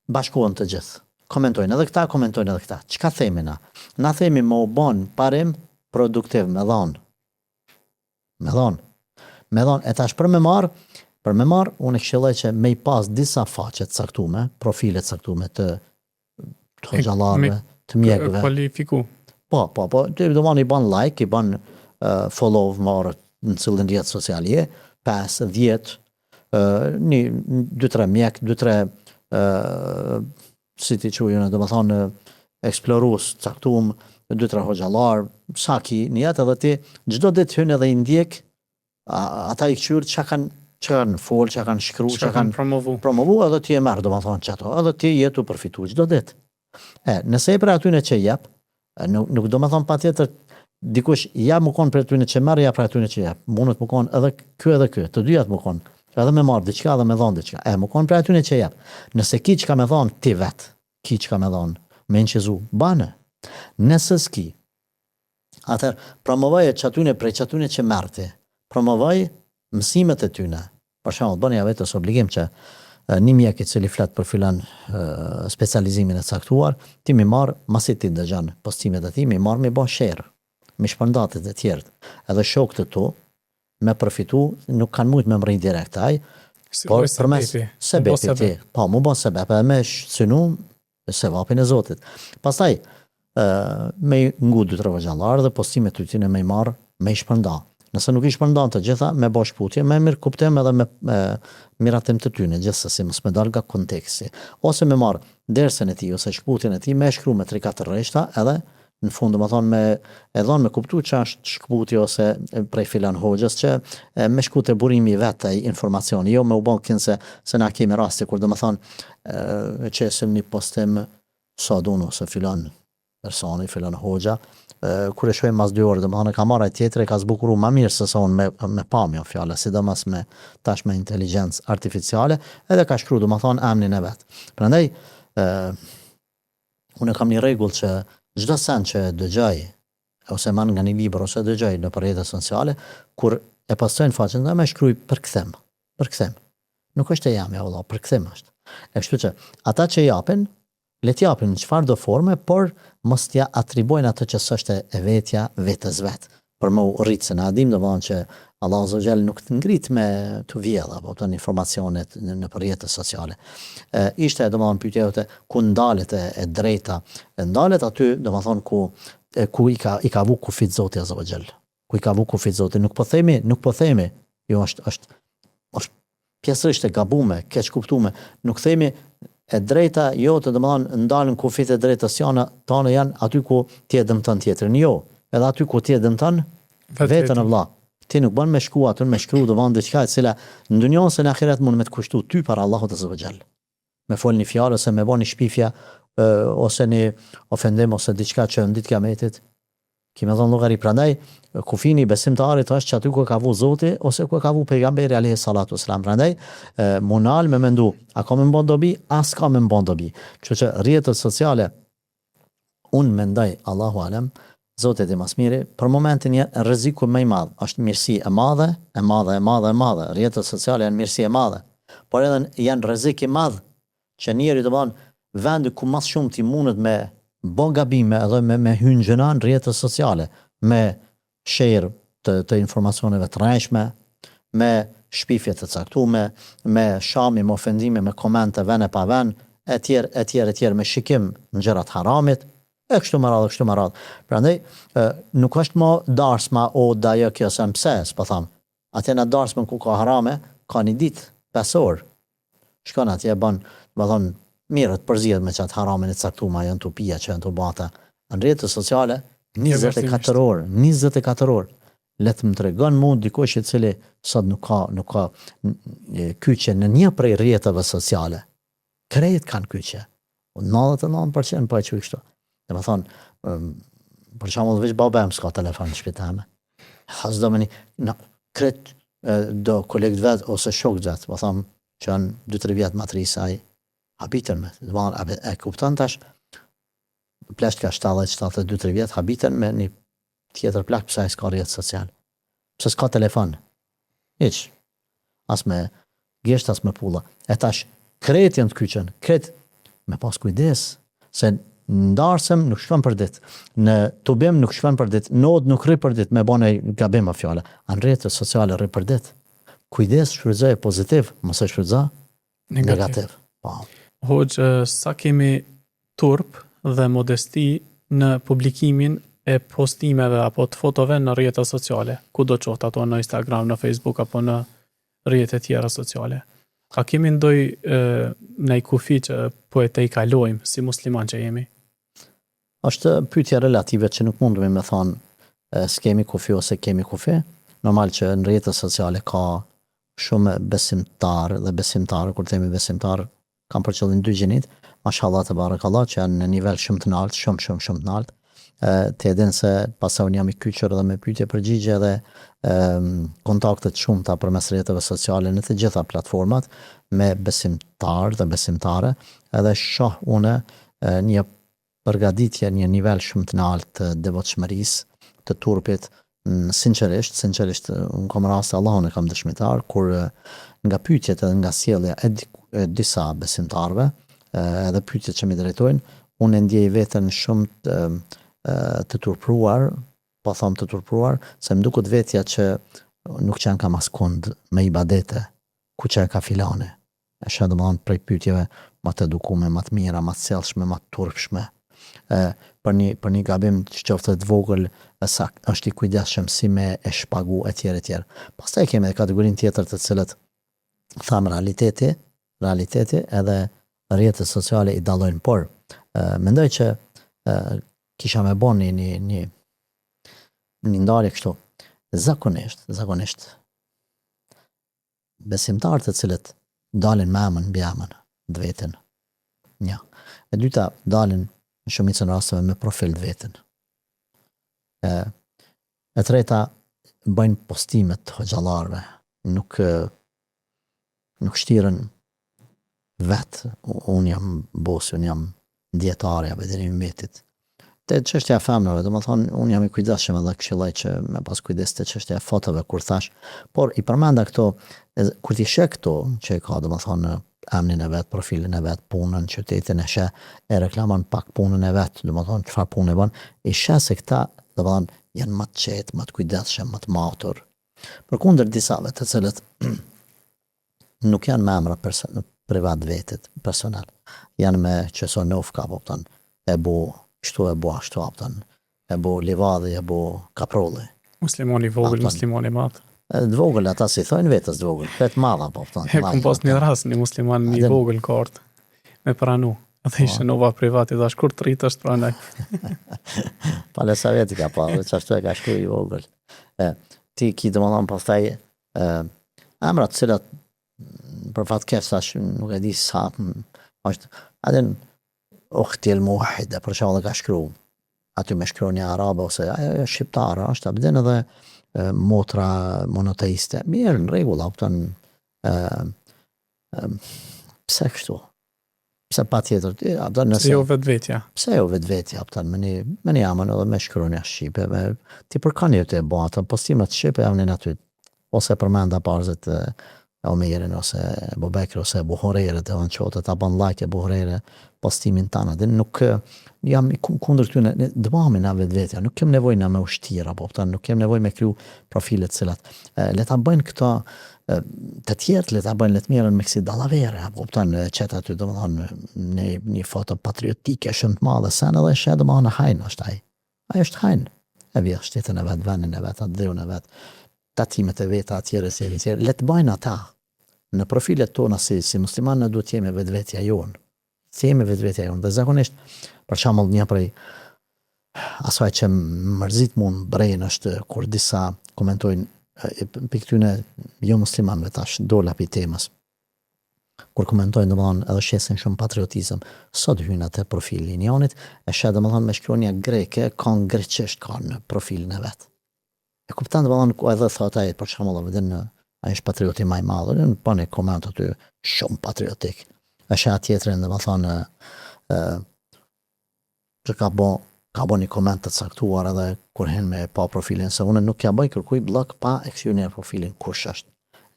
bashkohen të gjithë. Komentojnë edhe këta. Çka themi na? Na themi më u bën parim produktiv me dhon. Me dhon. E tash për me marr, unë këshilloj që me i pas disa faqe të caktuara, profile të caktuara të xhallarëve, të mjekëve. Kualifiku. Po, ti do i bën like, i bën follow marr në cilën rrjet social je, 5, 10, 2-3 mjek, 2-3 si ti quajnë, domethënë eksplorues caktuar, 2-3 hoxhallar, sa ki në jetë edhe ti çdo ditë hyn edhe i ndjek ata i këshyr çka kanë fol, çka kanë shkruar, çka kanë promovu edhe ti e merr domethënë çato, edhe ti jetu përfitu çdo ditë. Nëse e për atyne që jep, nuk do më thonë patjetër dikush ja më konë për atyne që merr, ja për atyne që jep. Mundet më konë edhe ky, të dyjat më konë. Edhe me marr diçka edhe me dhon diçka. Më konë për atyne që jep. Nëse ki çka me dhon ti vet, ki çka me dhon, me nqezu, bane. Nëse s'ki, atëherë promovoje çatyne prej çatyne që merr ti. Promovoj mësimet e tyne. Për shembull, bëni ja vetës obligim që një mjek i cili flet për filan specializimin e caktuar, ti mi marr masi ti dëgjon postimet e tij, mi marr mi bë share, mi shpërndatet e tjerët. Edhe shokët e tu me përfitu, nuk kanë mujt me mri direkt ai, por përmes sebepit ti, po mu bën sebep, edhe me synu sevapin e Zotit. Pastaj me ngu 2-3 xhallar dhe postimet e tyre me i marr, me i shpërnda. Nëse nuk i shpërndan të gjitha, me bë shputje, me mirë kuptim edhe me miratim të tyne, gjithsesi mos me dal nga konteksti. Ose me marr dersën e tij ose shkputjen e tij, me shkruaj me 3-4 rreshta, edhe në fund domethënë me kuptu që është shkputje ose prej filan hoxhës, që me shkute burimi vetë ai informacioni, jo me u bën kënse se na kemi raste kur domethënë çesim një postim sa dunu se filan personi, filan hoxha, kur e shohim mas 2 orë, domethënë ka marrë tjetër e ka zbukuru më mirë se sa unë me pamje fjalë, sidomos me tash me inteligjencë artificiale, edhe ka shkruar domethënë emrin e vet. Prandaj unë kam një rregull që çdo sen që dëgjoj ose marr nga një libër ose dëgjoj në rrjetet sociale, kur e pasojnë faqen dhe më shkruaj për kthem. Nuk është e jam ja valla, për kthem është. E kështu që ata që japin, le t'japin në çfarë do forme, por mos t'ja atribojnë atë që s'është e vetja vetes vet. Për më rrit se na dim domethënë që Allahu Azza wa Jall nuk të ngrit me të vjella, apo të informacionet në rrjetet sociale. Ishte domethënë pyetja jote ku ndalet e drejta. Ndalet aty domethënë ku i ka vu kufit Zoti Azza wa Jall. Ku i ka vu kufit Zoti, nuk po themi, jo është pjesërisht e gabume, keq kuptume. Nuk themi e drejta jo të domethënë ndalën kufit e drejtës tonë janë aty ku ti e dëmton tjetrin. Jo, edhe aty ku ti e dëmton vetën e vëlla. Ti nuk bën me shku aty, me shkruaj domethënë diçka e cila në dunjën se në ahiret mund me të kushtu ty para Allahut Azza wa Jall. Me fol një fjalë ose me bën një shpifje ose një ofendim ose diçka që në ditë kiametit kemi dhënë llogari. Prandaj kufini besimtarit është që aty ku ka vu Zoti ose ku ka vu pejgamberi alayhi salatu wasalam. Prandaj munal me mendu, a ka më bën dobi, as ka më bën dobi. Kështu që rrjetet sociale unë mendoj Allahu alem, Zoti i mas miri, për momentin janë rreziku më i madh, është mirësi e madhe. Rrjetet sociale janë mirësi e madhe, por edhe janë rrezik i madh që njeriu do bën vendi ku më shumë ti mundet me bën gabime edhe me hyrë gjëna në rrjetet sociale, me share të informacioneve të rrejshme, me shpifje të caktuara, me shami, me ofendime, me komente vën e pa vën, etj, me shikim në gjërat haramit, e kështu me radhë. Prandaj nuk është më darsma o dajo kjo se pse, s'po tham. Atë në darsmën ku ka harame, ka një ditë 5 orë. Shkon atje bën, do thon mirë të përzihet me çat haramin e caktuar, janë tupia që janë të bata. Në rrjetet sociale 24 orë. Le të më tregon mua dikush i cili sot nuk ka kyçe në një prej rrjeteve sociale. Krejt kanë kyçe. 99% po e quaj kështu. Domethënë, për shembull veç babam s'ka telefon në shtëpi tame. Has domeni, kret do kolegët vet ose shokët vet, po them që janë 2-3 vjet matrisë ai habiten me. Domethënë e kupton tash plak ka 72-3 vjet habiten me një tjetër plak pse ai s'ka rrjet social. Pse s'ka telefon? Hiç. As me gjesht as me pulla. E tash kret janë të kyçën, kret me pas kujdes se ndarsem nuk shkon për ditë, në tubim nuk shkon për ditë, nod nuk rri për ditë me bën gabim a fjala. Në rrjetet sociale rri për ditë. Kujdes, shfrytëzoj pozitiv, mos e shfrytëzo negativ. Po. Hoxh, sa kemi turp dhe modesti në publikimin e postimeve apo të fotove në rrjetet sociale, ku do qoftë ato në Instagram, në Facebook apo në rrjetet tjera sociale. A kemi ndoj në i kufi që po e te i kalojmë si musliman që jemi? Është pyetje relative që nuk mundemi me thonë s'kemi kufi ose kemi kufi. Normal që në rrjetet sociale ka shumë besimtar dhe besimtarë, kur themi besimtar, kam për qëllim 2 gjinit, mashallah te barakallah, që janë në nivel shumë të lartë, shumë të lartë. Të edhin se pasa unë jam i kyqër dhe me pyetje përgjigje dhe kontaktet shumëta përmes rrjeteve sociale në të gjitha platformat me besimtar dhe besimtare, edhe shoh une një përgatitje, një nivel shumë të lartë të devotshmërisë, të turpit, sinqerisht, unë kam raste Allahun e kam dëshmitar, kur nga pyetjet edhe nga sjellja e disa besimtarve, edhe pyetjet që mi drejtojnë, unë e ndjej veten shumë të turpruar, po them të turpruar, se më duket vetja që nuk qenë kam askund me ibadete, ku që e ka filane. E shë domethënë prej pyetjeve më të edukume, më të mira, më të sjellshme, më të turpshme. Për një gabim që qoftë të vogël, është i kujdesshëm si me e shpagu etj. Pastaj kemi edhe kategorinë tjetër të cilët tham realiteti edhe rrjetet sociale i dallojnë, por mendoj që kisha me bon një ndarje kështu. Zakonisht besimtarët të cilët dalin me emën mbi emën të veten. Një. E dyta, dalin në shumicën rasteve me profil të veten. E treta, bëjnë postimet të hoxhallarëve, nuk shtiren vetë, unë jam bosi, unë jam dietarja apo deri në metit. Te çështja e femrave, domethënë unë jam i kujdesshëm edhe këshilloj që me pas kujdes te çështja e fotove kur thash, por i përmenda këto kur ti sheh këto që ka domethënë emrin e vet, profilin e vet, punën, qytetin e sheh, e reklamon pak punën e vet, domethënë çfarë punë bën, i sheh se këta domethënë janë më të qetë, më të kujdesshëm, më të matur. Përkundër disave të cilët nuk janë me emra privat vetit, personal. Janë me qësonofka, e bu kështu, e bu ashtu, e bu livadhi, e bu kaprolli. Muslimoni vogël, muslimoni madh. Të vogël ata si thojnë vetës të vogël, vetë madha, Kom pas një rast, një musliman një vogël kart me pranu. Dhe ishte nova privati, dhe shkur të rritë është pranaj. Pale sa veti ka pa, që ashtu e ka shkru i vogël. Ti ki të më thonë pastaj emrat cilat për fatë kefë, nuk e di sa, është, adin Ukhtil Muwahhida, për shkak ka shkru, aty me shkru një arabe, ose ajo shqiptare, është abden edhe motra monoteiste. Mirë, në rregull, pse kështu? Pse pa tjetër? Pse jo vetvetja? Pse jo vetvetja, me një amën edhe me shkru një shqipe, ti për ka një të e bata, postimet shqipe javnin aty, ose përmenda parzit Omerin, ose Abu Bekri, ose Abu Hurajre, të anë qote, ta ban like Abu Hurajre postimin tana, dhe nuk jam kundër këtyne, dëmami na vetvetja, nuk kem nevoj na me ushtira, nuk kem nevoj me kryu profilet cilat. Le ta bëjnë këta të tjertë, le ta bëjnë le të mirën me kësi dalavere, qëta aty, dhe më thonë, një foto patriotike, shumë të madhe, sen edhe shë dhe më thonë hajnë është aj. Aj është hajnë. E vjetë shtetën e vetë, venin e vetë, atë dhevën e vetë, tatimet e veta atjere, le të bëjnë ata. Në profilet tona si musliman në duhet jemi vetvetja jonë. Dhe zakonisht, për shembull një prej asaj që mërzit mund brejnë është kur disa komentojnë për këtyne jo muslimanve tash, dola për temës, kur komentojnë domethënë edhe shesin shumë patriotizëm, sot hynë atë profilin jonit, e sheh domethënë me shkronja greke, kanë greqisht kanë në profilin e vet. E kupton domethënë ku edhe thotë ai për shembull ai është patrioti më i madh, në pa një koment aty shumë patriotik. E sheh tjetrin domethënë që ka bo një koment të caktuar edhe kur hen me pa profilin, se unë nuk ja bëj kërkuj blok pa e kështu një profilin kush është.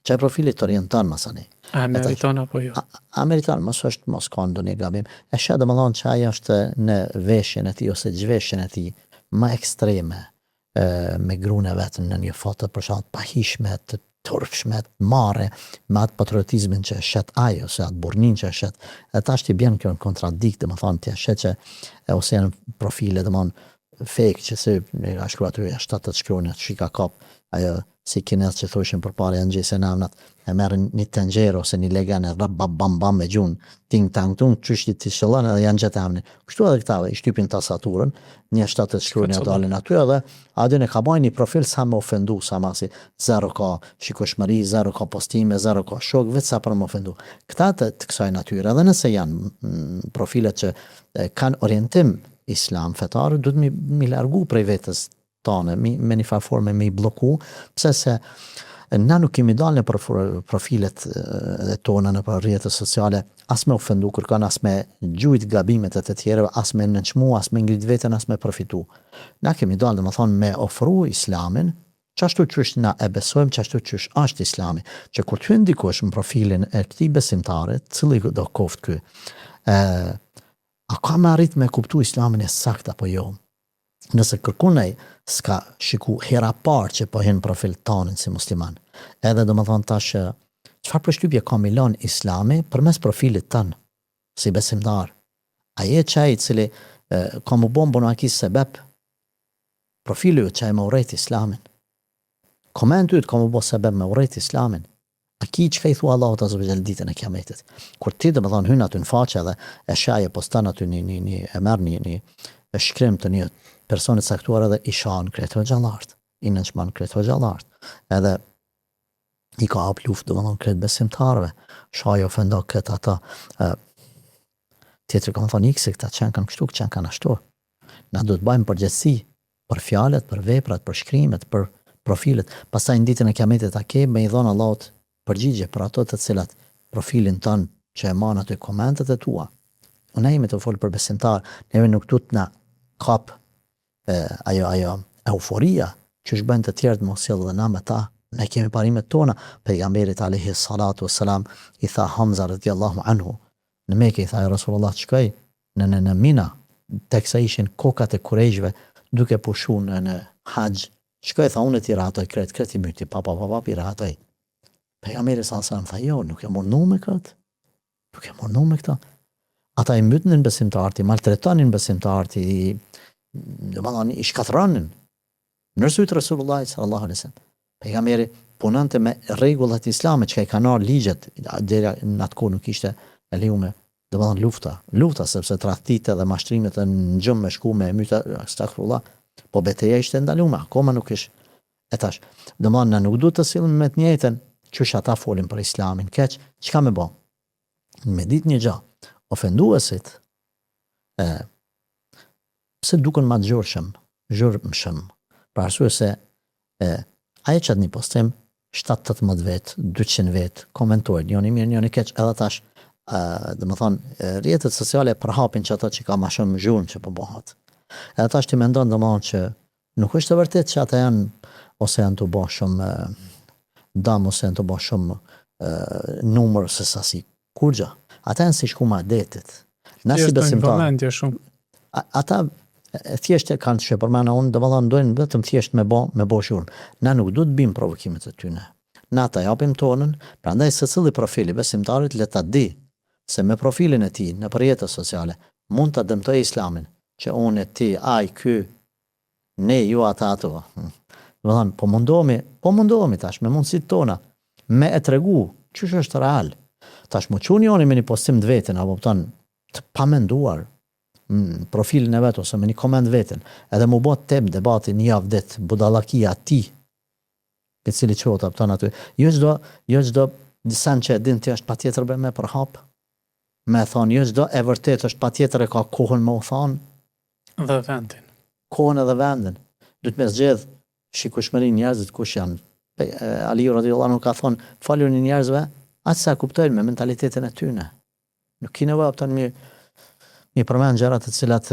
Çaj profilit të orienton masani. A meriton apo jo? A meriton, mos ka ndonjë gabim. E sheh domethënë që ai është në veshjen e tij ose zhveshjen e tij më ekstreme, me gruan e vet në një foto për shkak të pahishme, të turpshme, të marre, me atë patriotizmin që shet ai ose atë burrnin që shet. E tash ti bjen kjo në kontradikt, domethënë ti shet që ose janë profile domethënë fake që se ka shkruar aty shtatë të shkruan atë shika kop, ajo si kinez që thoshin përpara janë gjese namnat, e merrin një tenxhere ose një legan e rab bam bam me gjun, ting tang tung, çështi ti shëllon edhe janë gjetë amnin. Kështu edhe këta i shtypin tastaturën, një shtatë të shkruan ato dalin aty edhe aty ne ka bën një profil sa më ofendu, sa masi zero ka shikoshmëri, zero ka postime, zero ka shok, vetë sa për më ofendu. Këta të kësaj natyre, edhe nëse janë profilet që kanë orientim islam fetar, duhet mi largu prej vetës tane, me një farë forme me i bloku, pse se Na nuk kemi dalë në për profilet e tona në për rrjetet sociale, as me ofendu kërkan, as me gjujt gabimet e të tjereve, as me nënçmu, as me ngrit veten, as me përfitu. Na kemi dalë, domethënë, me ofru islamin, qashtu qysh na e besojmë, qashtu qysh është islami, që kur të hyn dikush në profilin e këtij besimtare, cili do koft ky, a ka me arrit me kuptu islamin e sakt apo jo? Nëse kërkunej s'ka shiku hera parë që po hin profil tonin si musliman, edhe do më thonë tash çfarë përshtypje ka Milan islami përmes profilit tënë si besimtar? A je qaj cili ka mu bon bonakis sebeb profili ju qaj me urejt islamin? Komentu ka mu bo sebeb me urejt islamin? A ki që ka i thua Allahut azza wa jall ditën e kiametit? Kur ti do më thonë hyn aty në faqe dhe e shaje postan aty e merr një shkrim të një personit saktuar edhe i shanë kretë gjallart, i nënçman kretë gjallart, edhe i ka hap luftë do më thonë kretë besimtarve, shaje ofendo këtë ata, tjetëri ka më thonë ikse këta qenë kanë kështu, qenë kanë ashtu. Na do të bajmë përgjithësi për fjalët, për veprat, për shkrimet, për profilet, pastaj në ditën e kiametit a ke me i dhonë Allahut përgjigje për ato të cilat profilin tënë që e manë aty komentet e tua. Unë jemi të folë për besimtar, neve nuk tut na kap ajo euforia që shbën të tjerët mos sjell dhe na me ta. Ne kemi parimet tona. Pejgamberit alayhi salatu wassalam i tha Hamza radhiyallahu anhu në Mekë, i tha Rasulullah shkoj në Mina, teksa ishin kokat e kurejshve duke pushu në haxh. Shkoj tha unë ti ratoj kret i myti pa i ratoj. Pejgamberi sallallahu alaihi wasallam tha jo, nuk e murnu me këtë. Nuk e murnu me këtë. Ata i mytnin besimtarti, maltretonin besimtarti, i shkatronin. Nërsujt Rasulullah sallallahu alaihi wasallam. Pejgamberi punonte me rregullat islame që i kanë ligjet, deri në atë kohë nuk ishte e lejuar domethënë lufta sepse tradhtitë dhe mashtrimet e ngjëm me shku me myta astaghfirullah, po betejë ishte ndaluar, akoma nuk është. E tash, domethënë na nuk duhet të sillim me të njëjtën qysh ata folin për islamin keq, çka më bë? Me ditë një gjë, ofenduesit pse duken ma zhurmshëm, për arsye se ai çat një postim 7-18 vet, 200 vet komentojnë, njëri mirë, njëri keq, edhe tash domethënë rrjetet sociale përhapin që ato që ka më shumë zhurmë që po bëhat. Edhe tash ti mendon domethënë që nuk është e vërtetë që ata janë ose janë të bëjë shumë dam ose janë të bëjë shumë numër se sasi. Kur gjë? Ata janë si shkuma detit. Na si besimtar. Ata thjesht e kanë shpërmana unë domethënë dojnë vetëm thjesht me bë shurm. Na nuk duhet bim provokimet e tyre. Na ta japim tonën, prandaj secili profili besimtarit le ta di se me profilin e tij në rrjetet sociale mund ta dëmtoj islamin, që unë ti, ai ky, ne ju ata ato. Domethënë po mundohemi tash me mundësitë tona me e tregu ç'është është real. Tash më çuni oni me një postim të veten apo ton të pamenduar profilin e vet ose me një koment veten, edhe më bë tem debati një javë ditë budallakia ti i cili çohet apton aty. Jo çdo disan që din ti është patjetër bë me përhap. Me thonë jo çdo e vërtet është patjetër e ka kohën më u thon dhe vendin. Kohën edhe vendin. Duhet me zgjedh shikueshmërinë njerëzit kush janë. Aliu radhiyallahu anhu ka thonë faluni njerëzve atë sa kuptojnë me mentalitetin e tyre. Nuk ki nevojë apton mi përmend gjëra të cilat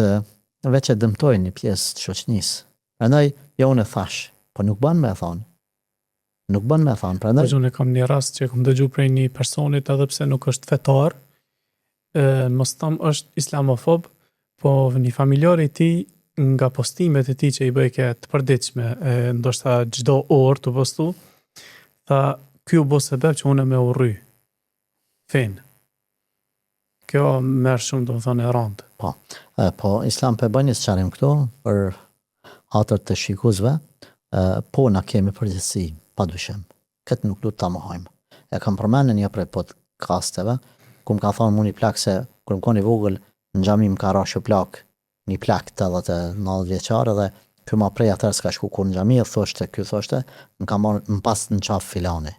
veç e dëmtojnë një pjesë të shoqënisë. Prandaj jo unë thash, po nuk bën me thonë. Nuk bën me thonë, prandaj unë kam një rast që kam dëgjuar prej një personit edhe pse nuk është fetar, mos tham është islamofob, po një familjar i tij nga postimet e tij që i bëj të përditshme, ndoshta çdo orë të postu, tha ky u bë sebeb që unë më urry fen. Kjo merr shumë domethënë e rëndë. Po islam po bën një sqarim këtu për hatër të shikuesve, po na kemi përgjegjësi, padyshim. Këtë nuk duhet ta mohojmë. E kam përmendur një prej podcasteve, ku më ka thonë mua një plak se kur më koni vogël në xhami më ka rashë plak, një plak të 90 vjeçar dhe ky më prej atëherë s'ka shku kur në xhami, ky thoshte, më ka marrë më pas në qaf filani.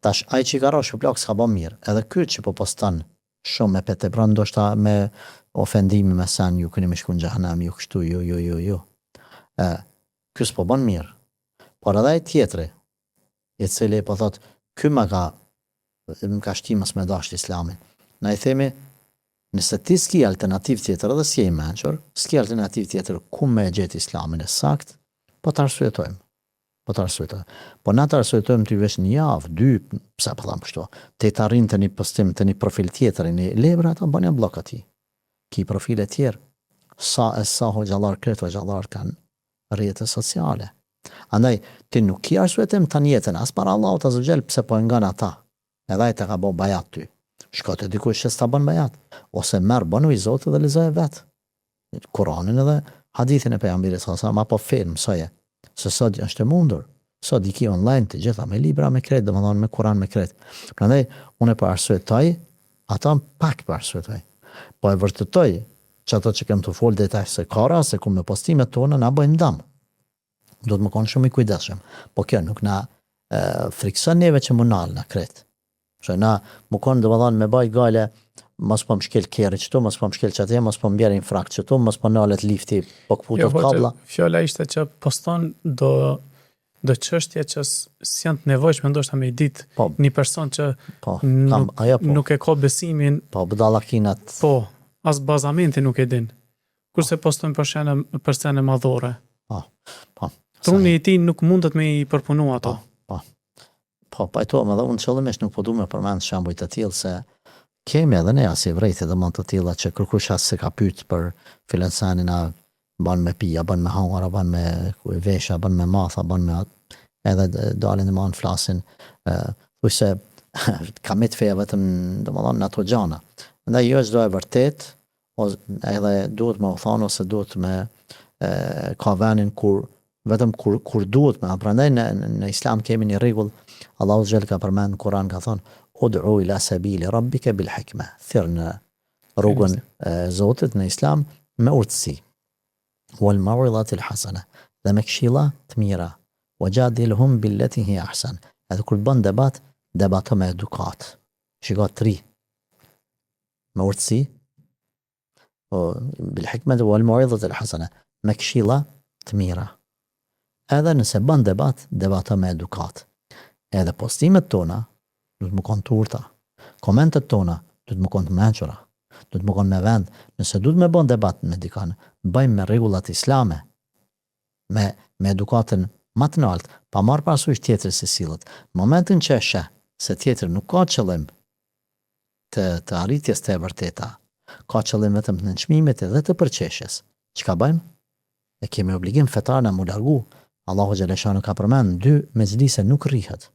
Tash ai që ka rashë plak s'ka bën mirë, edhe ky që po poston shumë me pete pranë ndoshta me ofendime me sen ju keni më shku në xhehenam ju kështu ju. Ky s'po bën mirë. Por edhe ai tjetri i cili po thot, ky më ka shtimës me dashur Islamin. Na i themi, nëse ti s'ki alternativ tjetër edhe si e i menqër, s'ki alternativ tjetër ku me gjetë Islamin e sakt, po të arsyetojmë. Po na të arsyetojmë ty veç një javë, 2, pse po tham kështu, te të arrin të një postim, të një profil tjetër, një lebra ata bën blok atij. Ki profile tjerë, sa hoxhallar kretë hoxhallar kanë rrjete sociale. Andaj, ti nuk ki arsyetim të njetën, as para Allahut azza xhel pse po e ngan ata. Edhe ai të ka bo bajat ty. Shko te dikush që s'ta bën bajat, ose merr banu i Zotit dhe lexoje vet. Kur'anin edhe hadithin e pejgamberit sallallahu alajhi wasallam apo film soje. Se sot është e mundur. Sot i ki online të gjitha me libra me kret, domethënë me Kur'an me kret. Prandaj unë po arsyetoj, ata pak po arsyetoj. Po e vërtetoj që ato që kem të fol detaj se kara, se ku me postimet tona na bëjnë dëm. Do të më konë shumë i kujdesshëm. Po kjo nuk na frikson neve që munal na kret. Që na më konë domethënë me baj gale, mos po më shkel kerri këtu, mos po më shkel çatje, mos po mbjerë infrakt këtu, mos po nalet lifti, po kputot kablla. Fjala ishte që poston do çështje që s'janë të nevojshme ndoshta me i ditë një person që nuk e ka besimin. Po budallakinat. Po, as bazamenti nuk e din. Kurse postojnë për sene madhore. Po. Truni i tij nuk mundet me i përpunu ato. Po, pajtohem edhe unë qëllimisht nuk po du me përmend shembuj të tillë se kemi edhe ne as evrejt edhe mund të tilla që kërkush as se ka pyet për filansanin a ban me pija, ban me hangara, ban me vesha, ban me matha, ban me edhe dalin dhe man flasin thuj se ka me të feja vetëm domethënë në ato gjana. Ndaj jo çdo e vërtet, edhe duhet me u thonë ose duhet me ka venin vetëm kur duhet me. Prandaj në Islam kemi një rregull, Allahu xhel ka përmend në Kur'an ka thonë ud'u ila sabili rabbika bil hikma. Thirr në rrugën e Zotit në Islam me urtësi. Wal maw'izati al hasana. Dhe me këshilla të mira. Wajadilhum billati hi ahsan. Edhe kur bën debato me edukat. Shiko 3. Me urtësi, bil hikma wal maw'izati al hasana. Me këshilla të mira. Edhe nëse bën debato me edukat. Edhe postimet tona do të më konë të urta. Komentet tona do të më konë të menqura. Do të më konë me vend. Nëse do të me bon debat me dikane, bëjmë me regullat islame, me edukatën më të lartë, pa marrë parasysh tjetër se sillet. Në momentin që e sheh se tjetër nuk ka qëllim të arritjes të e vërteta, ka qëllim vetëm të nënçmimit dhe të përqeshjes. Çka bëjmë? E kemi obligim fetar na mu largu. Allahu xhaleshanu ka përmend 2 mezlise nuk rrihet.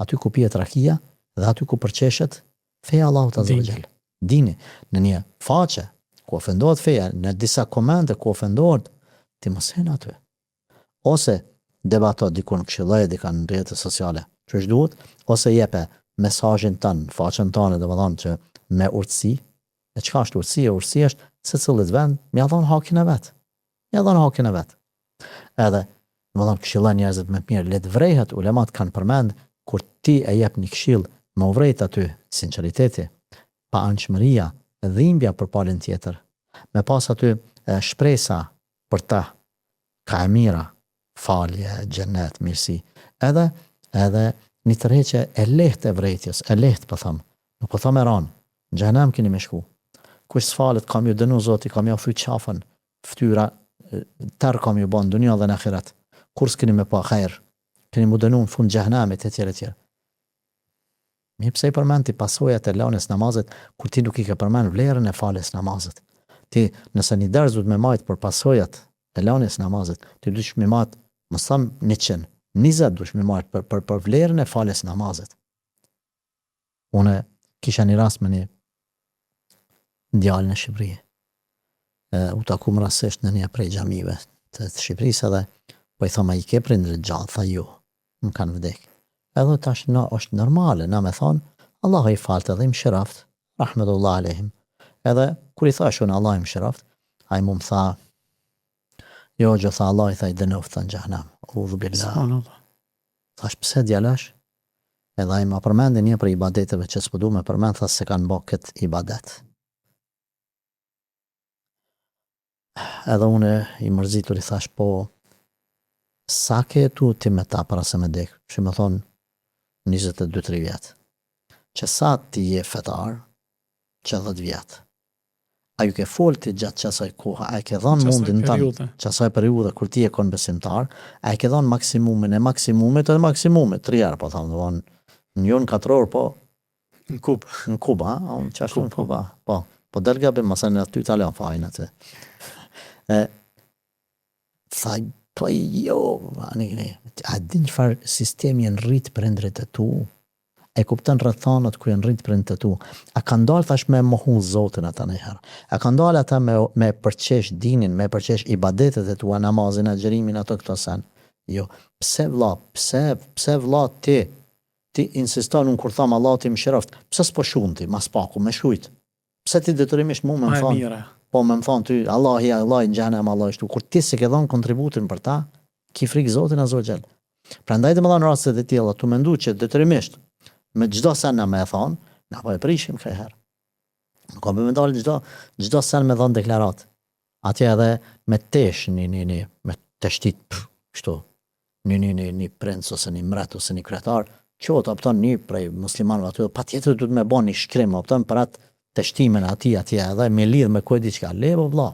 Aty ku pihet rakia dhe aty ku përqeshet feja Allahut azza wa jall. Dini, në një faqe ku ofendohet feja, në disa komente ku ofendohet, ti mos hen aty. Ose debato dikun këshilloj dikan në rrjetet sociale, ç'është duhet, ose jepe mesazhin tën, faqen tonë domethënë që me urtësi. E çka është urtësia? Urtësia është secillit vend me ia dhon hakin e vet. Edhe domethënë këshillon njerëzit me mirë, le të vrejhet, ulemat kanë përmend kur ti e jep një këshill me u vrejt aty sinqeriteti, pa anshmëria, dhimbja për palën tjetër, me pas aty shpresa për ta, ka e mira, falje, xhenet, mirësi, edhe një tërheqje e lehtë e vrejtjes, e lehtë po them, nuk po them e ran, në xhenem keni me shku. Kush s'falet kam ju dënu Zoti, kam ju thyt qafën, fytyra tërë kam ju bën dunia dhe në ahiret. Kur s'keni me pa hajër, keni mu dënu në fund xhenemit etj. Mi pse i përmend ti pasojat e lanës namazit, kur ti nuk i ke përmend vlerën e falës namazit. Ti nëse një ders duhet me majt për pasojat e lanës namazit, ti duhet me majt mos tham 100, 20 duhet me majt për vlerën e falës namazit. Unë kisha një rast me një djalë në Shqipëri. U takum rastësisht në një prej xhamive të Shqipërisë edhe po i thoma i ke prindër gjallë, tha ju, më kanë vdek. Edhe tash është normale, na me thonë, Allah i falte dhe i mshiraft, rahmetullah alehim. Edhe, kur i thash unë Allah i mshiraft, a i mu më tha, jo gjë tha Allah i tha i dënoft të në gjahnem. Udhu billah. Thash pse djalash? Edhe a i ma përmendi një për ibadeteve që s'pëdu me përmend, tha se kanë bo këtë ibadet. Edhe unë i mërzitur i thash po, sa ke tu ti me ta para se me dek? Që me thonë, 22-3 vjet. Që sa ti je fetar, që 10 vjet. A ju ke folti gjatë qasaj koha, a e ke dhënë mundin tënë, qasaj periudhe kur ti je kon besimtar, a e ke dhënë maksimumin e maksimumit edhe maksimumit, 3 herë, po thamë, dhënë, në jonë 4 orë, po, në Kubë. Në Kuba, unë qashtu në Kuba, po del gabim, masa në aty italian fajnë atë. Thaj, po jo, a din çfarë sistemi janë rritë prindrit e tu, e kupton rrethanat ku janë rritë prindrit e tu, a ka ndalë thash me mohu Zotin ata njëherë, a ka ndalë ata me përqesh dinin, me përqesh ibadetet e tua, namazin, agjerimin, ato këto sen, jo, pse vlla ti insiston unë kur thamë Allah ti më shiroft, pse s'po shunti, mas paku, me shujt, pse ti detyrimisht mu me më thonë, po me më thonë ty, Allah në gjenem, Allah ishtu, kur ti se ke dhonë kontributin për ta, ki frikë Zotin Azogjel. Pra ndaj të më dhanë rastet e tjela, tu mendu që detyrimisht, me gjdo sen në me e thonë, na po e prishim këj herë. Nuk ka me dalë gjdo sen me thonë deklarat. Atje edhe me tesh, me teshtit, kështu, një princ, ose një mret, ose një kretar, që të opton një prej muslimanëve aty, pa tjetër du të me bo një shkrim, opton për atë teshtimin atje edhe me lidhë me kujt diçka, levo vlla.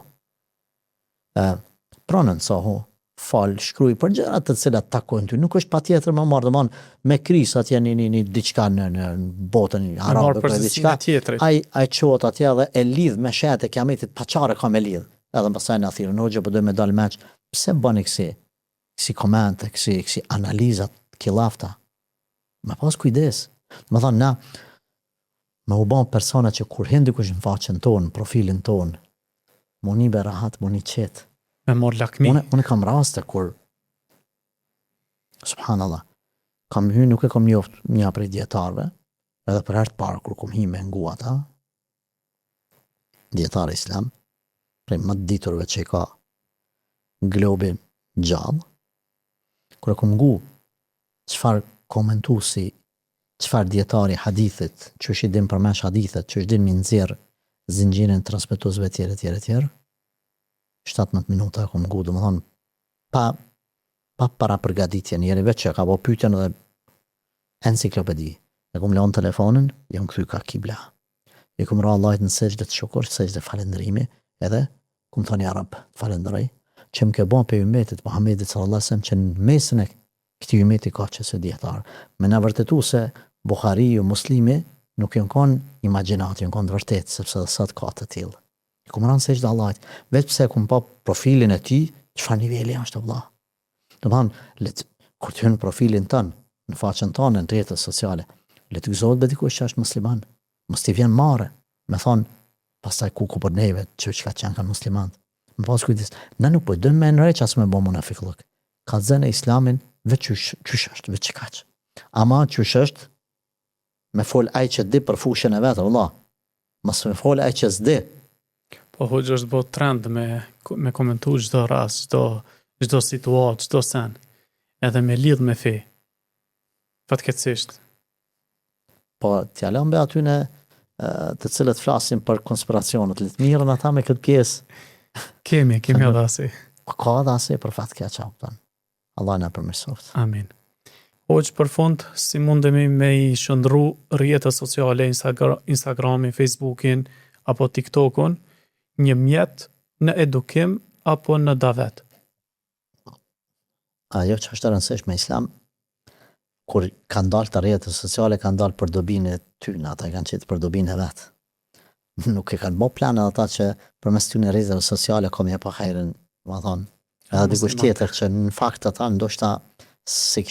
Pronën sohu, fal, shkruaj për gjërat të cilat takojnë ty, nuk është patjetër më marrë domon me kris atje një diçka në botën arabe për diçka. Ai çohet atje dhe e lidh me shehet e kiametit, pa çfarë ka me lidh. Edhe pastaj na thirrën hoxha, po do me dal meç, pse bëni kësi komente, kësi analizat killafta. Me pas kujdes. Më thonë na me u bon persona që kur hin dikush në faqen tonë, profilin tonë, mu një berahat, mu një qetë. Me mor lakmi. Unë kam raste kur, subhanallah, kam hy, nuk e kam njoft një prej djetarve, edhe për herë të parë kur kom hi me nguata, djetar islam, prej më të diturve që i ka globi gjallë, kur e kom ngu, qëfar komentu si qëfar djetari hadithit, që është i din përmesh hadithet, që është din mi nëzirë zinxhirin transmetuzve tjere, 17 minuta e kom ngu, dhe më thonë, pa para përgaditje njeri veç që ka po pyetjen dhe enciklopedi. E kom leon telefonin, jam kthy ka kibla. E kom ra Allahit në sejdë të shukur, sejdë falendrimi, edhe kom thonë ja Rab, falendroj, që më ke bon pe ummetit Muhammedit sallallahu alaihi wasallam që në mesin e këti umeti ka që se djetarë. Me në vërtetu se Bukhari ju muslimi nuk jënë konë imaginat, jënë konë të vërtet, sepse dhe sot ka të tillë. I kumë ranë sejtë Allahit, veç pëse kumë pa profilin e ti, çfarë niveli është Allah. Dhe më thanë, kur të hynë profilin tënë, në faqen tonë, në rrjetet sociale, le të gëzohet be dikush që është musliman, mos t'i vjen mare, me thonë, pastaj ku për neve, që kanë musliman. Më pas kujtis, na nuk po dëmë me nërej as me bo munafiklëk. Ka zënë e islamin, veç qysh është, veç kaq. Ama qysh është, me fol aj që di për fushën e vetë, vëlla. Mos me fol aj që s'di. Po hoxha është bërë trend me komentu çdo rast, çdo situatë, çdo sen, edhe me lidh me fe. Fatkeqësisht. Po t'ja lëm be aty në të cilët flasin për konspiracionet, le të mirën ata me këtë pjesë. Kemi edhe asi. Po ka edhe asi për fatkeq çaptan. Allah na përmirësoft. Amin. Hoxh, për fund, si mundemi me i shëndru rrjetet sociale, Instagramin, Facebookin, apo TikTokun, një mjet në edukim apo në davet? Ajo që është e rëndësishme me islam, kur kanë dalë të rrjetet sociale, kanë dalë për dobinë e tyne, ata kanë qitë për dobinë e vetë. Nuk e kanë bo planë ata që për mes tyne rrjeteve sociale kom je pa hajrën, ma thonë, edhe dikush tjetër që në fakt ata ndoshta si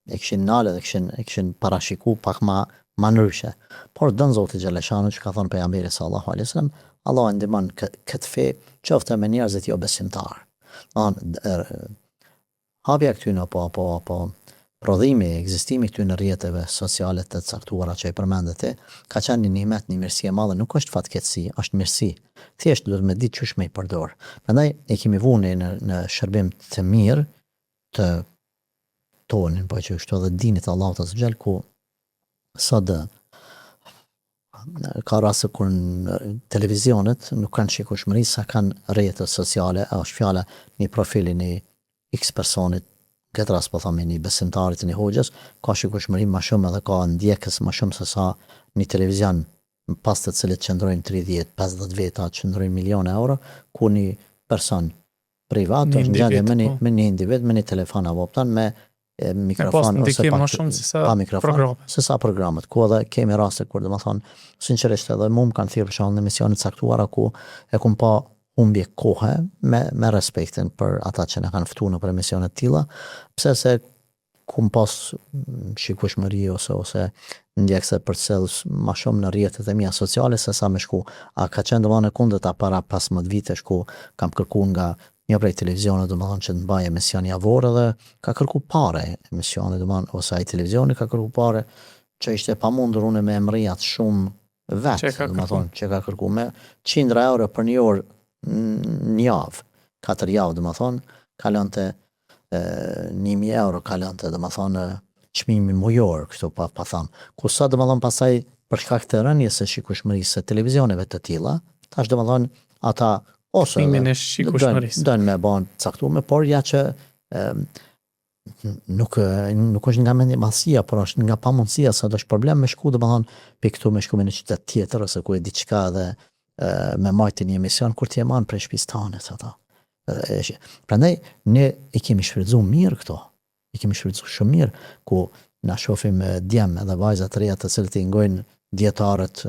e kishin nale dhe kishin parashiku pak ma ndryshe. Por dënë Zoti Gjeleshanu që ka thonë pejgamberi sallallahu alaihi wasallam, Allah e ndihmon këtë fe qoftë me njerëzit jo besimtar. Hapja këtyne po prodhimi, ekzistimi këtyne rrjeteve sociale të caktuara që i përmendet ti, ka qenë një nimet, një mirësi e madhe, nuk është fatkeqësi, është mirësi. Thjesht duhet me ditë çysh me i përdor. Prandaj e kemi vuni në shërbim të mirë të tonin, po që kështu edhe dinit Allahut azza xal, ku sot ka rase kur në televizionet nuk kanë shikueshmëri sa kanë rrjetet sociale, është fjala një profili një X personit këtë rast po thamë një besimtarit një hoxhës, ka shikueshmëri më shumë edhe ka ndjekës më shumë se sa një televizion pas të cilit qëndrojnë 30-50 veta, qëndrojnë miliona euro, ku një person privat është në gjendje me një individ, me një telefon apo me mikrofon ose më shumë pa mikrofon, se sa programet, ku edhe kemi raste kur domethënë sinqerisht edhe mua më kanë thirrë për shkak të emisionit caktuara ku e kum pa humbje kohe me respektin për ata që na kanë ftuar në emisione të tilla, pse se kum pas shikueshmëri ose ndjekse për cellës më shumë në rrjetet e mia sociale se sa më shku. A ka qenë domethënë kundërta para 15 vitesh ku kam kërkuar nga një prej televizionit domethënë që të mbaj emision javor dhe ka kërku pare emisioni domethënë ose ai televizioni ka kërku pare që ishte pamundur unë me emëriat shumë vetë domethënë që ka kërku me 100 euro për një orë një javë, 4 javë domethënë kalonte 1000 euro kalonte domethënë çmimi mujor kështu pa tham. Ku sa domethënë pastaj për shkak të rënies së shikueshmërisë së televizioneve të tilla, tash domethënë ata ose dënë me ban caktuar, por ja që nuk është nga mendjemasia, por është nga pamundësia se do është problem me shku domethënë pe këtu me shku në një qytet tjetër ose ku e diçka dhe me majtë një emision kur ti e marr prej shtëpisë tane ata. Prandaj ne i kemi shfrytzuar mirë këto. I kemi shfrytzuar shumë mirë ku na shohim djem edhe vajza të reja të cilët i ngojnë dietarët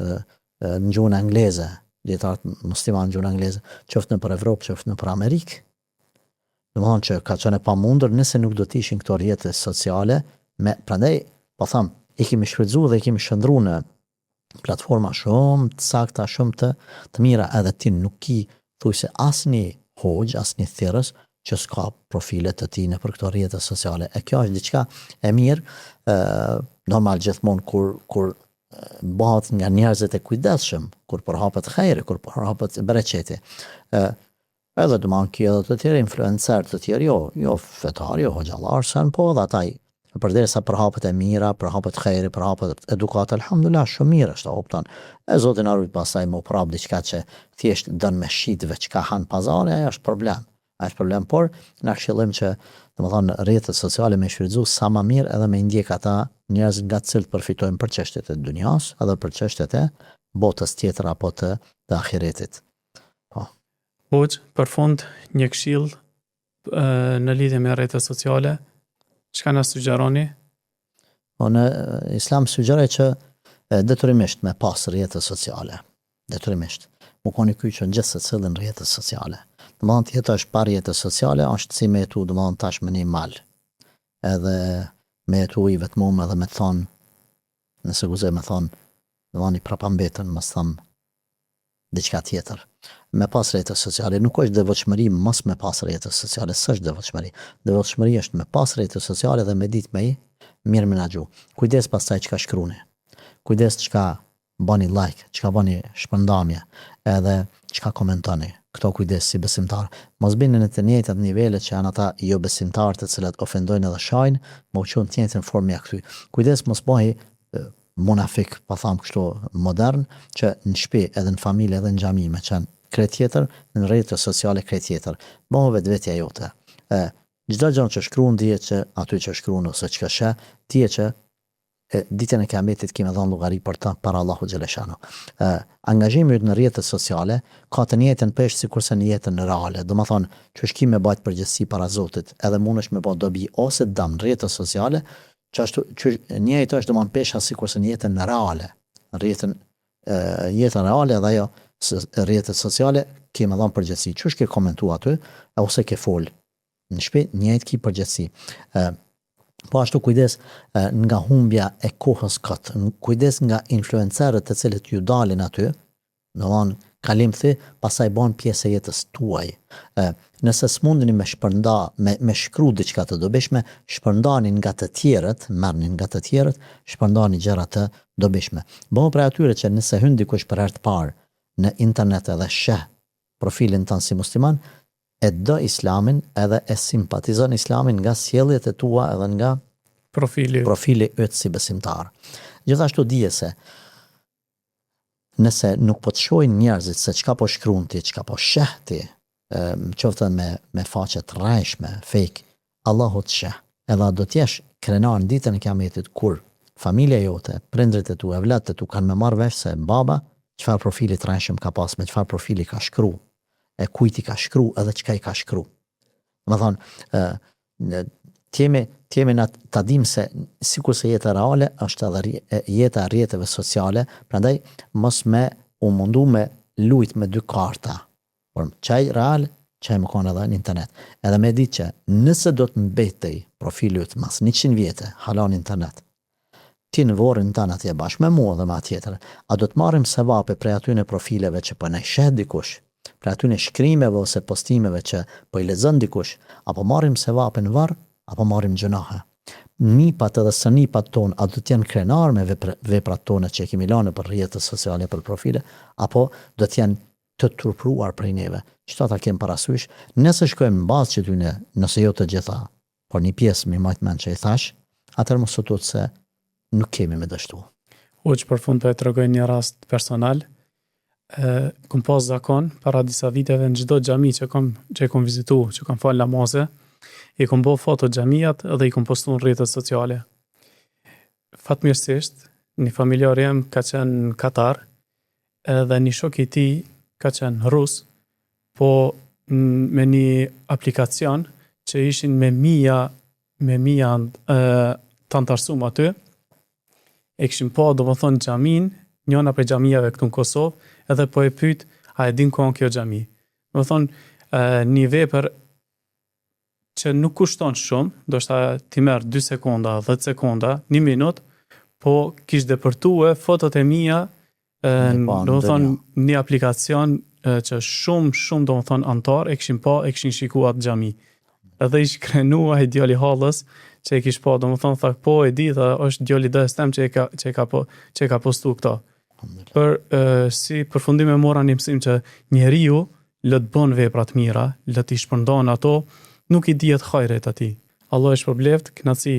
në gjuhën angleze, dietarët muslimanë në gjuhën angleze, qoftë në për Evropë, qoftë në për Amerikë. Domethënë që ka qenë pamundur nëse nuk do të ishin këto rrjete sociale, prandaj po them, i kemi shfrytzuar dhe i kemi shndruar në platforma shumë të sakta, shumë të mira, edhe ti nuk i thuj se asnjë hoxh, asnjë thirrës që s'ka profilet të tij nëpër këto rrjete sociale. E kjo është diçka e mirë, normal gjithmonë kur bëhet nga njerëzit e kujdesshëm, kur përhapet hajri, kur përhapet bereqeti. Edhe domethënë që edhe të tjerë influencer të tjerë, jo fetar, jo hoxhallar, po edhe ata përderisa përhapet e mira, përhapet hajri, përhapet edukat, alhamdulillah, shumë mirë është, opton. E Zoti na ruaj pastaj më prap diçka që thjesht don me shitve çka han pazari, ajo është problem. Ajo është problem, por na këshillim që domethënë rrjetet sociale me shfrytzu sa më mirë edhe me ndjek ata njerëz nga të cilët përfitojnë për çështjet e dunjas, edhe për çështjet e botës tjetër apo të ahiretit. Po. Hoxh, për fund një këshill në lidhje me rrjetet sociale, çka na sugjeroni? Në Islam sugjeroj që detyrimisht me pas rrjete sociale. Detyrimisht. Mu koni kyçën gjithë secilin rrjete sociale. Domethënë tjetër është pa rrjete sociale, është si me jetu domethënë tash me një mal. Edhe me jetu i vetmuar edhe me thon, nëse guzoj me thon, domethënë i prapambetën, mos them diçka tjetër. Me pas rrjete sociale nuk është devotshmëri mos me pas rrjete sociale, s'është devotshmëri. Devotshmëria është me pas rrjete sociale dhe me ditë me i mirë menaxhu. Kujdes pastaj çka shkruani. Kujdes çka bani like, çka bani shpërndamje, edhe çka komentoni. Këto kujdes si besimtar. Mos bini në të njëjtat nivele që janë ata jo besimtarë të cilët ofendojnë edhe shajnë, më uqon të njëjtën formë ja këty. Kujdes mos bëhi munafik, pa tham kështu modern, që në shtëpi edhe në familje edhe në xhami me qenë krejt tjetër, në rrjetet sociale krejt tjetër. Bëhu vetvetja jote. Çdo gjë që shkruan dihet që aty që shkruan ose çka sheh, dihet që ditën e kiametit kemi dhënë llogari për ta para Allahu xhaleshano. Angazhimi në rrjetet sociale ka të njëjtën peshë sikurse në jetën reale. Domethënë, që shkim me bajt përgjegjësi para Zotit, edhe mundesh me bë dobi ose dëm në rrjetet sociale, që njëjtë është domethënë pesha sikurse në jetën reale. Jetën reale dhe ajo rrjetet sociale kemi dhënë përgjegjësi. Çu ke komentuar aty ose ke fol në shtëpi, njëjtë ki përgjegjësi. Po ashtu kujdes nga humbja e kohës kot, kujdes nga influencerët të cilët ju dalin aty, domthon kalim thi, pastaj bën pjesë e jetës tuaj. Nëse s'mundeni me shpërnda, me shkru diçka të dobishme, shpërndani nga të tjerët, merrni nga të tjerët, shpërndani gjëra të dobishme. Bëhu për atyre që nëse hyn dikush për herë të parë në internet edhe sheh profilin tan si musliman, e do islamin edhe e simpatizon islamin nga sjelljet e tua edhe nga profili yt si besimtar. Gjithashtu dije se nëse nuk po të shohin njerëzit se çka po shkruan ti, çka po sheh ti, qoftë me faqe të rrejshme, fake, Allahu të sheh. Edhe do t'jesh krenar në ditën e kiametit kur familja jote, prindrit e tu, evlatët e tu kanë me marrë vesh se baba çfarë profili të rëndshëm ka pas, me çfarë profili ka shkru, e kujt i ka shkru edhe çka i ka shkru. Më thonë, t'jemi na ta dim se sikur se jeta reale është edhe jeta e rrjeteve sociale, prandaj mos me u mundu me lujt me dy karta. Por çaj real, çaj më kanë edhe në internet. Edhe me ditë që nëse do të mbetej profili yt mas 100 vjetë hala në internet, ti në vorrin tënd atje bashkë me mua dhe me tjetër, a do të marrim sevape prej atyne profileve që po na sheh dikush, prej atyne shkrimeve ose postimeve që po i lexon dikush, apo marrim sevape në varr, apo marrim gjunahe. Nipat edhe sënipat ton, a do të jenë krenar me veprat tona që e kemi lënë për rrjetet sociale, për profile, apo do të jenë të turpruar prej neve. Çto ta kem parasysh, nëse shkojmë në bazë që tyne, nëse jo të gjitha, por një pjesë më majt mend që i thash, atëherë mos sotut se nuk kemi me dështu. Hoq për fund të tregoj një rast personal. Kom pas zakon para disa viteve në çdo xhami që e kom vizitu, që kam fal namaze, i kom bë foto xhamijat dhe i kom postu në rrjetet sociale. Fatmirësisht, një familjar jem ka qenë në Katar, edhe një shok i tij ka qenë rus, po me një aplikacion që ishin me mija të antarësum aty, e kishim po do më thonë xhamin, njëna për xhamijave këtu në Kosovë, edhe po e pyet, a e din ku është kjo xhami? Do më thonë, një vepër që nuk kushton shumë, do shta ti merr 2 sekonda, 10 sekonda, 1 minutë, po kish depërtue fotot e mia do më thonë një aplikacion që shumë do më thonë antar e kishin shikuar atë xhami. Edhe ish krenua i djali hallës që e kish po, do më thonë thak po e di dhe është djali dës tem që e ka postu këto. Si përfundim e mora një mësim që njeriu lë të bën veprat mira, lë të i shpërndon ato, nuk i dihet hajret atij. Allah e shpërbleft, kënaqësi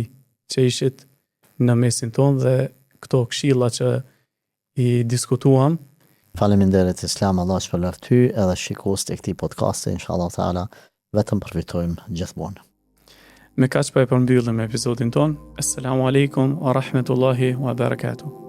që ishit në mesin tonë dhe këto këshilla që i diskutuam. Faleminderit Islam, Allah shpërbleft ty edhe shikues të këtij podcasti, inshallah taala, vetëm përfitojmë gjithmonë. Me kaq po e përmbyllim episodin ton. Assalamu alaikum wa rahmetullahi wa barakatuh.